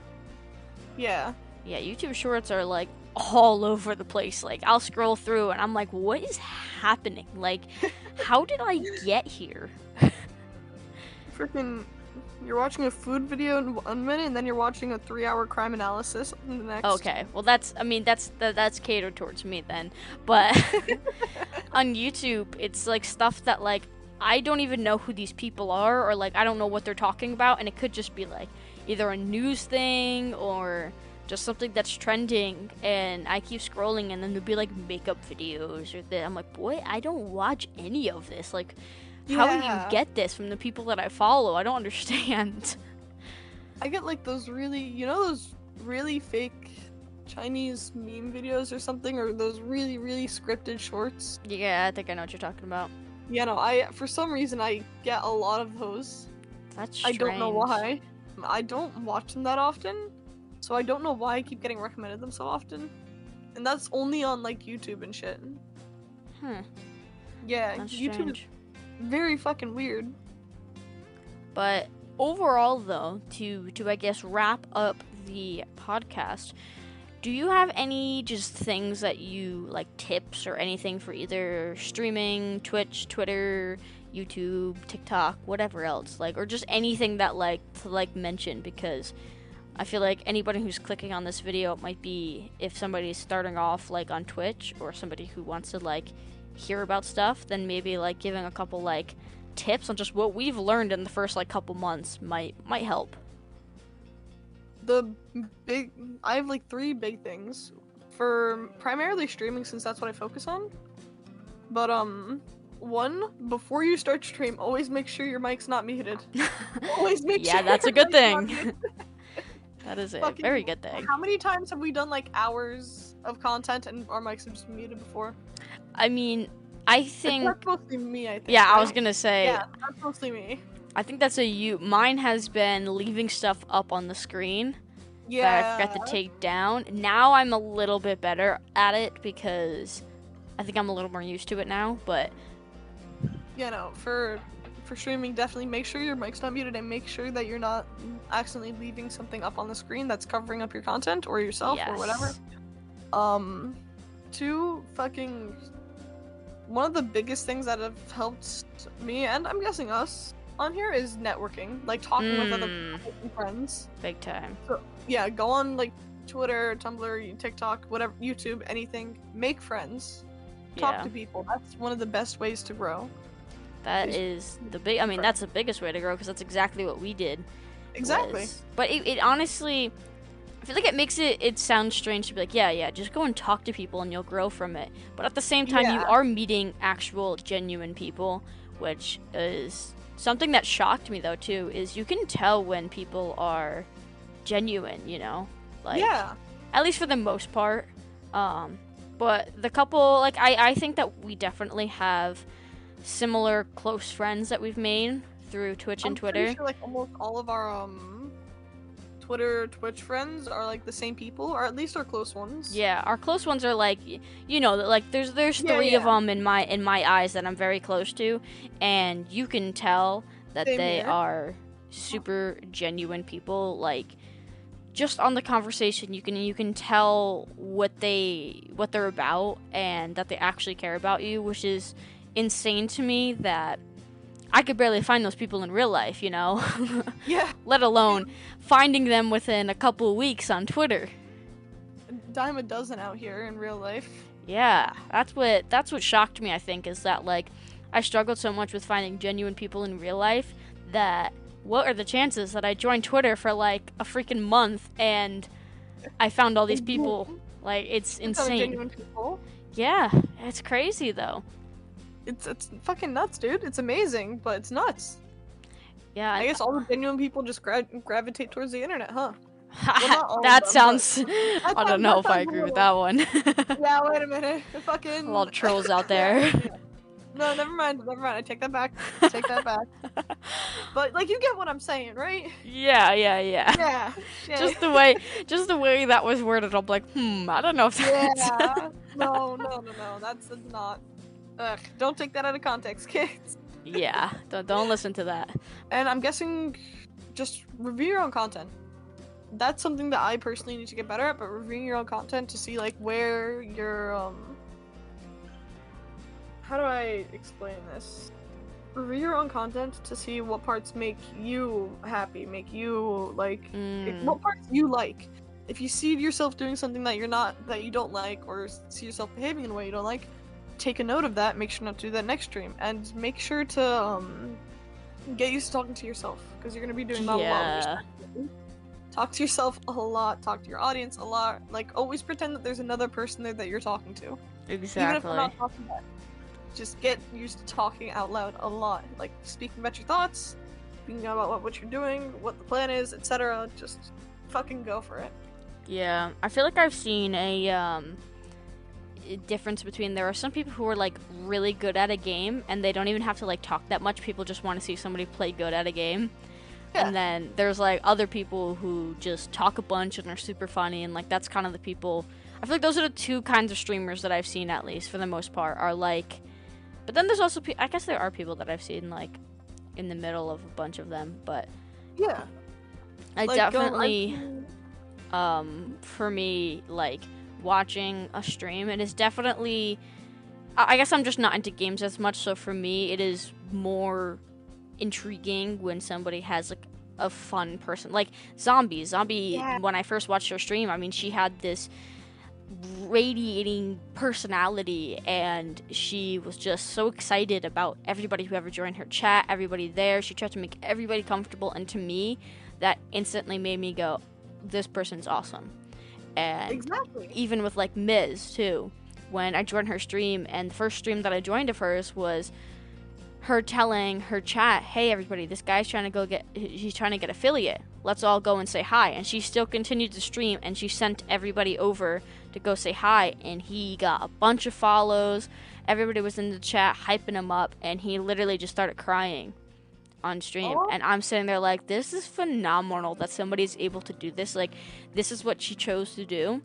Yeah. Yeah, YouTube shorts are like all over the place. Like, I'll scroll through and I'm like, what is happening? Like, how did I get here? Freaking, you're watching a food video in 1 minute, and then you're watching a 3-hour crime analysis in the next. Okay, well that's catered towards me then. But on YouTube, it's like stuff that like I don't even know who these people are, or like I don't know what they're talking about, and it could just be like either a news thing or just something that's trending, and I keep scrolling, and then there'll be like makeup videos or that. I'm like, boy, I don't watch any of this. Like, how do you get this from the people that I follow? I don't understand. I get like those those really fake Chinese meme videos or something, or those really, really scripted shorts. Yeah, I think I know what you're talking about. Yeah, no, for some reason I get a lot of those. That's strange. I don't know why. I don't watch them that often, so I don't know why I keep getting recommended them so often. And that's only on like YouTube and shit. Yeah, That's YouTube strange. is very fucking weird. But overall, though, to I guess wrap up the podcast, do you have any just things that you like, tips or anything for either streaming, Twitch, Twitter, YouTube, TikTok, whatever else, like, or just anything that like to like mention? Because I feel like anybody who's clicking on this video might be, if somebody's starting off like on Twitch, or somebody who wants to like hear about stuff, then maybe like giving a couple like tips on just what we've learned in the first like couple months might help. I have like 3 big things for primarily streaming, since that's what I focus on. But 1, before you start stream, always make sure your mic's not muted. Always make sure. Yeah, that's a good your mic's not thing. muted. That is a Fucking- very good thing. How many times have we done like hours of content and our mics have just been muted before? I mean, I think. That's mostly me, I think. Yeah, I right? was gonna say. Yeah, that's mostly me. I think that's a you. Mine has been leaving stuff up on the screen Yeah. that I forgot to take down. Now I'm a little bit better at it because I think I'm a little more used to it now. But Yeah, no, for streaming, definitely make sure your mic's not muted, and make sure that you're not accidentally leaving something up on the screen that's covering up your content or yourself or whatever. yes. 2, fucking one of the biggest things that have helped me, and I'm guessing us on here, is networking, like talking with other people and friends. Big time. So yeah, go on like Twitter, Tumblr, TikTok, whatever, YouTube, anything. Make friends. Talk Yeah. to people. That's one of the best ways to grow. That is the big. I mean, that's the biggest way to grow because that's exactly what we did. Exactly. But it honestly, I feel like it makes it sound strange to be like, yeah, just go and talk to people and you'll grow from it. But at the same time, you Yeah. are meeting actual, genuine people, which is something that shocked me though too. Is you can tell when people are genuine, you know, like Yeah. at least for the most part. But the couple, like I think that we definitely have similar close friends that we've made through Twitch and I'm Twitter. pretty sure like almost all of our Twitch friends are like the same people, or at least our close ones. Yeah, our close ones are like, you know, like there's Yeah, 3 of yeah. them in my eyes that I'm very close to, and you can tell that Same they here. are super genuine people. Like just on the conversation, you can tell what they're about and that they actually care about you, which is insane to me that I could barely find those people in real life, you know? Yeah. Let alone finding them within a couple of weeks on Twitter. Dime a dozen out here in real life. Yeah, that's what shocked me, I think, is that like I struggled so much with finding genuine people in real life that what are the chances that I joined Twitter for like a freaking month and I found all these people? Like it's It's not insane. genuine people. Yeah, it's crazy though. It's fucking nuts, dude. It's amazing, but it's nuts. Yeah, I guess all the genuine people just gravitate towards the internet, huh? not all of that them, sounds. I don't know if I agree with that one. Yeah, wait a minute. Fucking. A lot of trolls out there. No, never mind. I take that back. But like, you get what I'm saying, right? Yeah. Yeah. Shit. Just the way that was worded, I'm like, I don't know if that's. Yeah. No. That's not. Ugh. Don't take that out of context, kids. Yeah, don't listen to that. And I'm guessing, just review your own content. That's something that I personally need to get better at. But reviewing your own content to see like where your How do I explain this? Review your own content to see what parts make you happy, make you like what parts you like. If you see yourself doing something that you don't like, or see yourself behaving in a way you don't like, take a note of that. Make sure not to do that next stream, and make sure to get used to talking to yourself, because you're gonna be doing that a lot. Yeah. talk to yourself a lot, talk to your audience a lot. Like, always pretend that there's another person there that you're talking to. Exactly. Even if we're not talking back. Just get used to talking out loud a lot. Like, speaking about your thoughts, speaking about what you're doing, what the plan is, etc. Just fucking go for it. Yeah, I feel like I've seen a difference between, there are some people who are like really good at a game and they don't even have to like talk that much. People just want to see somebody play good at a game. Yeah. And then there's like other people who just talk a bunch and are super funny, and like that's kind of the people. I feel like those are the two kinds of streamers that I've seen, at least for the most part, are like. But then there's also I guess there are people that I've seen like in the middle of a bunch of them, but yeah, I like, definitely for me, like watching a stream, it is definitely, I guess I'm just not into games as much, so for me it is more intriguing when somebody has like a fun person, like Zombie. Yeah. When I first watched her stream, I mean, she had this radiating personality, and she was just so excited about everybody who ever joined her chat, everybody there. She tried to make everybody comfortable, and to me, that instantly made me go, this person's awesome. And exactly. Even with like Miz too, when I joined her stream, and the first stream that I joined of hers was her telling her chat, hey everybody, this guy's trying to he's trying to get affiliate, let's all go and say hi. And she still continued to stream, and she sent everybody over to go say hi, and he got a bunch of follows. Everybody was in the chat hyping him up, and he literally just started crying on stream. Oh. And I'm sitting there like, this is phenomenal that somebody's able to do this. Like, this is what she chose to do.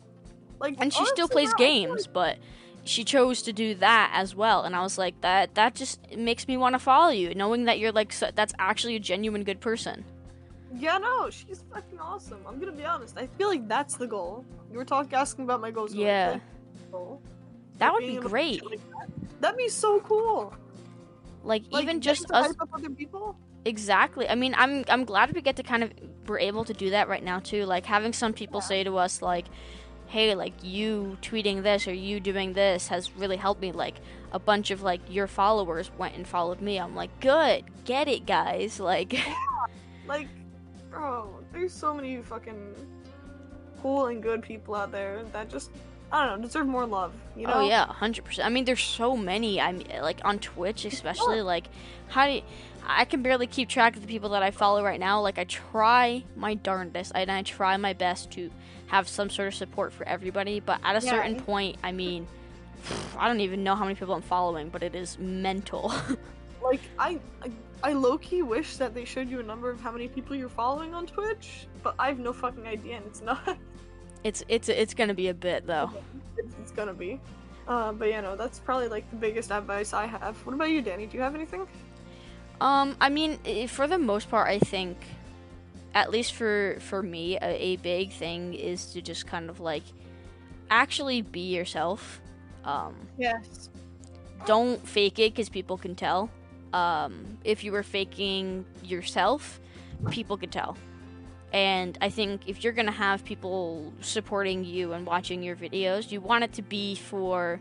Like, and she still plays games, but she chose to do that as well. And I was like, that just makes me want to follow you, knowing that you're like, that's actually a genuine good person. Yeah, no, she's fucking awesome. I'm gonna be honest, I feel like that's the goal. You were asking about my goals. Yeah. That would be great. Like that'd be so cool. Like even just us. Hype up other people? Exactly. I mean, I'm glad we get to kind of, we're able to do that right now too. Like having some people say to us like, hey, like you tweeting this or you doing this has really helped me. Like a bunch of like your followers went and followed me. I'm like, good, get it, guys. Like, yeah. Like, bro, there's so many fucking cool and good people out there that just, I don't know, deserve more love, you know? Oh yeah, 100%. I mean, there's so many. I mean, like on Twitch especially, like I can barely keep track of the people that I follow right now. Like I try my darndest, and I try my best to have some sort of support for everybody, but at a certain point, I mean, I don't even know how many people I'm following, but it is mental. Like I low-key wish that they showed you a number of how many people you're following on Twitch, but I have no fucking idea, and it's not. It's gonna be a bit though. It's gonna be. But yeah, no, that's probably like the biggest advice I have. What about you, Danny? Do you have anything? I mean, for the most part, I think, at least for me, a big thing is to just kind of like actually be yourself. Yes. Don't fake it, because people can tell. If you were faking yourself, people could tell. And I think if you're gonna have people supporting you and watching your videos, you want it to be for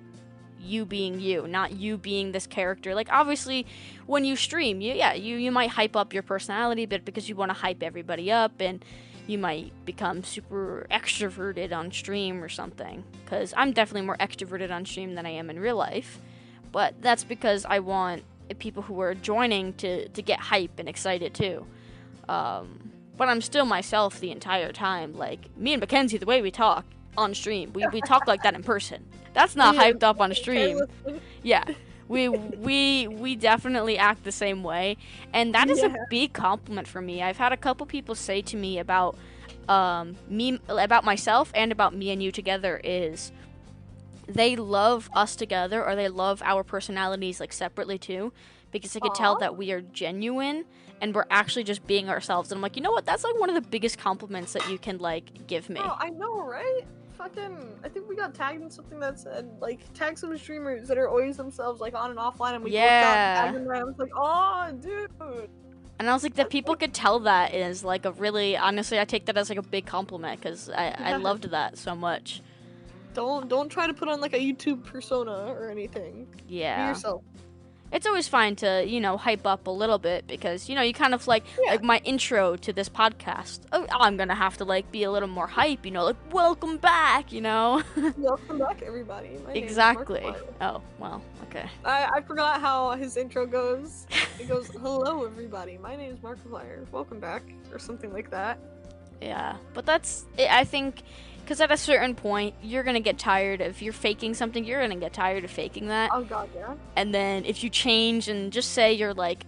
you being you, not you being this character. Like obviously when you stream, you might hype up your personality a bit because you want to hype everybody up, and you might become super extroverted on stream or something, because I'm definitely more extroverted on stream than I am in real life. But that's because I want people who are joining to get hype and excited too. But I'm still myself the entire time. Like me and Mackenzie, the way we talk on stream, we talk like that in person. That's not hyped up on a stream. Yeah, we definitely act the same way, and that is a big compliment for me. I've had a couple people say to me about about myself and about me and you together is they love us together, or they love our personalities like separately too, because they could tell that we are genuine and we're actually just being ourselves. And I'm like, you know what? That's like one of the biggest compliments that you can like give me. Oh, I know, right? Fucking, I think we got tagged in something that said like tag some streamers that are always themselves like on and offline, and we both got tagged in there. I was like, oh, dude. And I was like, that people could tell that is like a really, honestly, I take that as like a big compliment, because I loved that so much. Don't try to put on like a YouTube persona or anything. Yeah. Be yourself. it's always fine to, you know, hype up a little bit because, you know, you kind of like my intro to this podcast. Oh, I'm gonna have to like be a little more hype, you know, like welcome back, you know. Welcome back, everybody. My Exactly. name is Markiplier. Oh, well, okay. I forgot how his intro goes. It goes, "Hello, everybody. My name is Markiplier. Welcome back," or something like that. Yeah, but that's it, I think, because at a certain point you're gonna get tired if you're faking something. You're gonna get tired of faking that. Oh god, yeah. And then if you change and just say you're like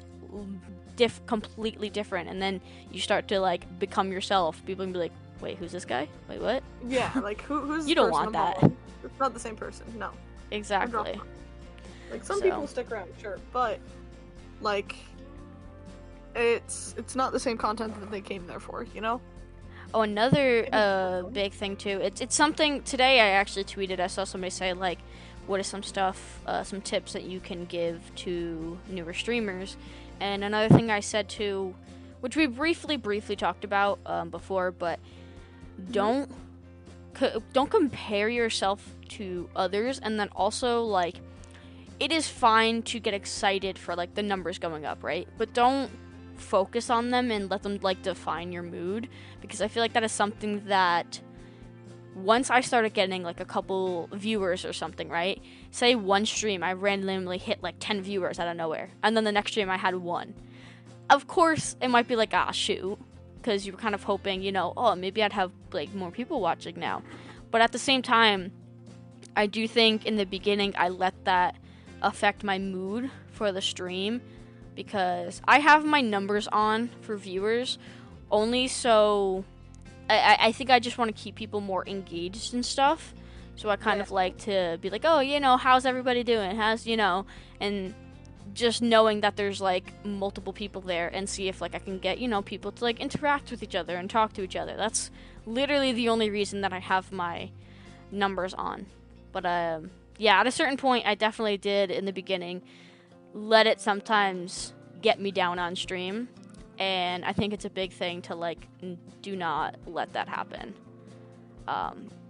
completely different, and then you start to like become yourself, people can be like, wait, who's this guy? Wait, what? Yeah, like who's You the don't person want I'm that. following? It's not the same person. No. Exactly. Like some So- people stick around, sure, but like it's not the same content that they came there for, you know? Oh, another big thing too. It's something today I actually tweeted. I saw somebody say like, what is some stuff, some tips that you can give to newer streamers? And another thing I said too, which we briefly talked about before, but don't compare yourself to others. And then also like, it is fine to get excited for like the numbers going up, right? But don't focus on them and let them like define your mood, because I feel like that is something that once I started getting like a couple viewers or something, right? Say one stream I randomly hit like 10 viewers out of nowhere, and then the next stream I had 1. Of course, it might be like, ah, shoot, because you were kind of hoping, you know, oh, maybe I'd have like more people watching now. But at the same time, I do think in the beginning I let that affect my mood for the stream, because I have my numbers on for viewers only so I think I just want to keep people more engaged and stuff. So I kind of like to be like, oh, you know, how's everybody doing? How's, you know, and just knowing that there's like multiple people there, and see if like I can get, you know, people to like interact with each other and talk to each other. That's literally the only reason that I have my numbers on. But yeah, at a certain point I definitely did in the beginning let it sometimes get me down on stream, and I think it's a big thing to like do not let that happen.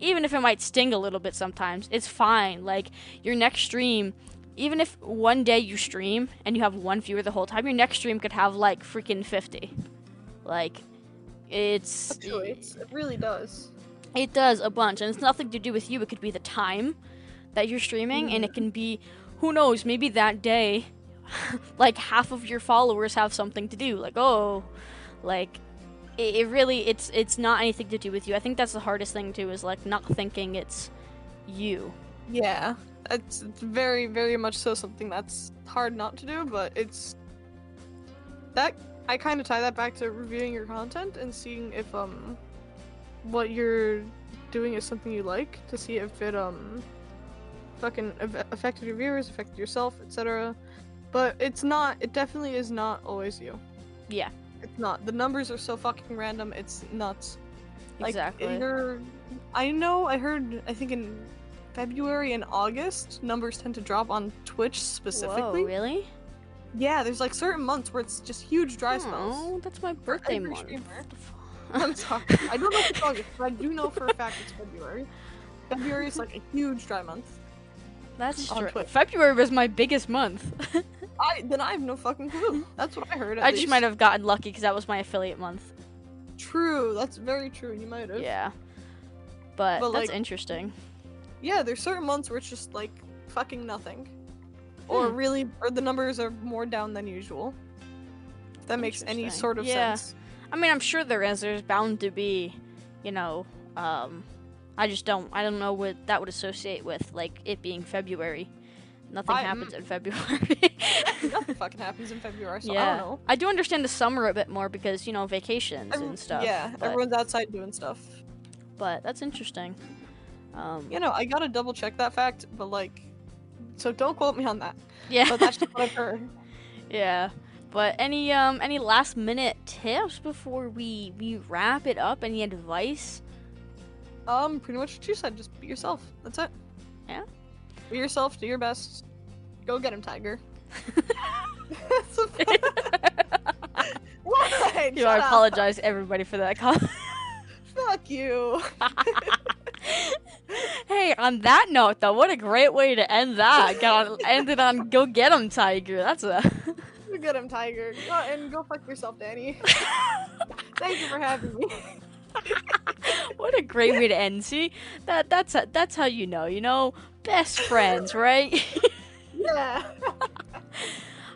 Even if it might sting a little bit sometimes, it's fine. Like your next stream, even if one day you stream and you have 1 viewer the whole time, your next stream could have like freaking 50. Like it's Actually, it really does. It does a bunch, and it's nothing to do with you. It could be the time that you're streaming, and it can be, who knows, maybe that day, like half of your followers have something to do. Like, oh, like it really, it's not anything to do with you. I think that's the hardest thing too, is like not thinking it's you. Yeah, it's very, very much so something that's hard not to do, but it's that I kind of tie that back to reviewing your content and seeing if what you're doing is something you like, to see if it fucking affected your viewers, affected yourself, etc. But it's not. It definitely is not always you. Yeah. It's not. The numbers are so fucking random. It's nuts. Like, Exactly. I heard, I think in February and August, numbers tend to drop on Twitch specifically. Whoa, really? Yeah, there's like certain months where it's just huge dry spells. Oh, that's my For birthday every month. streamer. What the fuck? I'm sorry. I don't know if it's August, but I do know for a fact it's February. February is like a huge dry month. That's on true. Twitch. February was my biggest month. Then I have no fucking clue. That's what I heard. At I just least. might have gotten lucky because that was my affiliate month. True. That's very true. You might have. Yeah. But that's like, interesting. Yeah, there's certain months where it's just like fucking nothing, or the numbers are more down than usual. If that makes any Interesting. sort of Yeah. sense. I mean, I'm sure there is. There's bound to be, you know, I don't know what that would associate with, like, it being February. Nothing happens in February. Nothing fucking happens in February, so I Yeah. don't know. I do understand the summer a bit more because, you know, vacations and stuff. Yeah, but, everyone's outside doing stuff. but that's interesting. You know, I gotta double check that fact, but like, so don't quote me on that. Yeah. But that's just what I've heard. Yeah. But any last minute tips before we wrap it up? Any advice? Pretty much what you said. Just be yourself. That's it. Yeah. Be yourself. Do your best. Go get him, Tiger. What? You know, I apologize everybody for that comment. Fuck you. Hey, Hey, on that note, though, what a great way to end that. End it on go get 'em, Tiger. That's a... Go get him, Tiger. Go fuck yourself, Danny. Thank you for having me. What a great way to end. See? That's how you know, best friends, right? Yeah.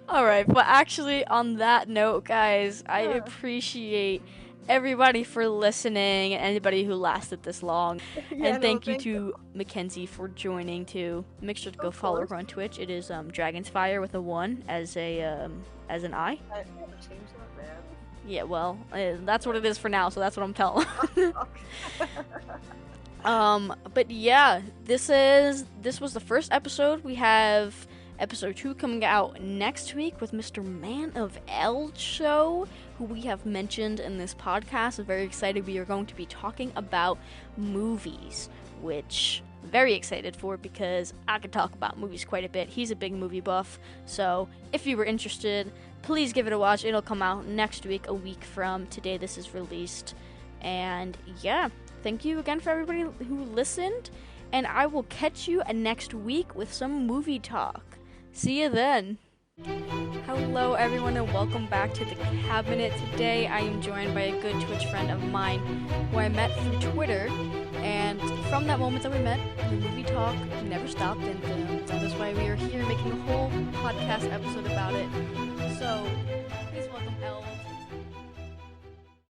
Alright, but actually, on that note, guys, I appreciate everybody for listening and anybody who lasted this long. Yeah, and thank you to Mackenzie for joining too. Make sure to go follow her on Twitch. It is Dragonsfire with a 1 as an I. I never changed that, man. Yeah, well, that's what it is for now, so that's what I'm telling. But yeah, this was the first episode. We have episode 2 coming out next week with Mr. Man of L Show, who we have mentioned in this podcast. I'm very excited. We are going to be talking about movies, which I'm very excited for because I can talk about movies quite a bit. He's a big movie buff, so if you were interested, please give it a watch. It'll come out next week, a week from today this is released. And yeah, thank you again for everybody who listened, and I will catch you next week with some movie talk. See you then. Hello everyone and welcome back to the Cabinet. Today I am joined by a good Twitch friend of mine who I met through Twitter, and from that moment that we met, the movie talk never stopped, and that is why we are here making a whole podcast episode about it. So please welcome Elle.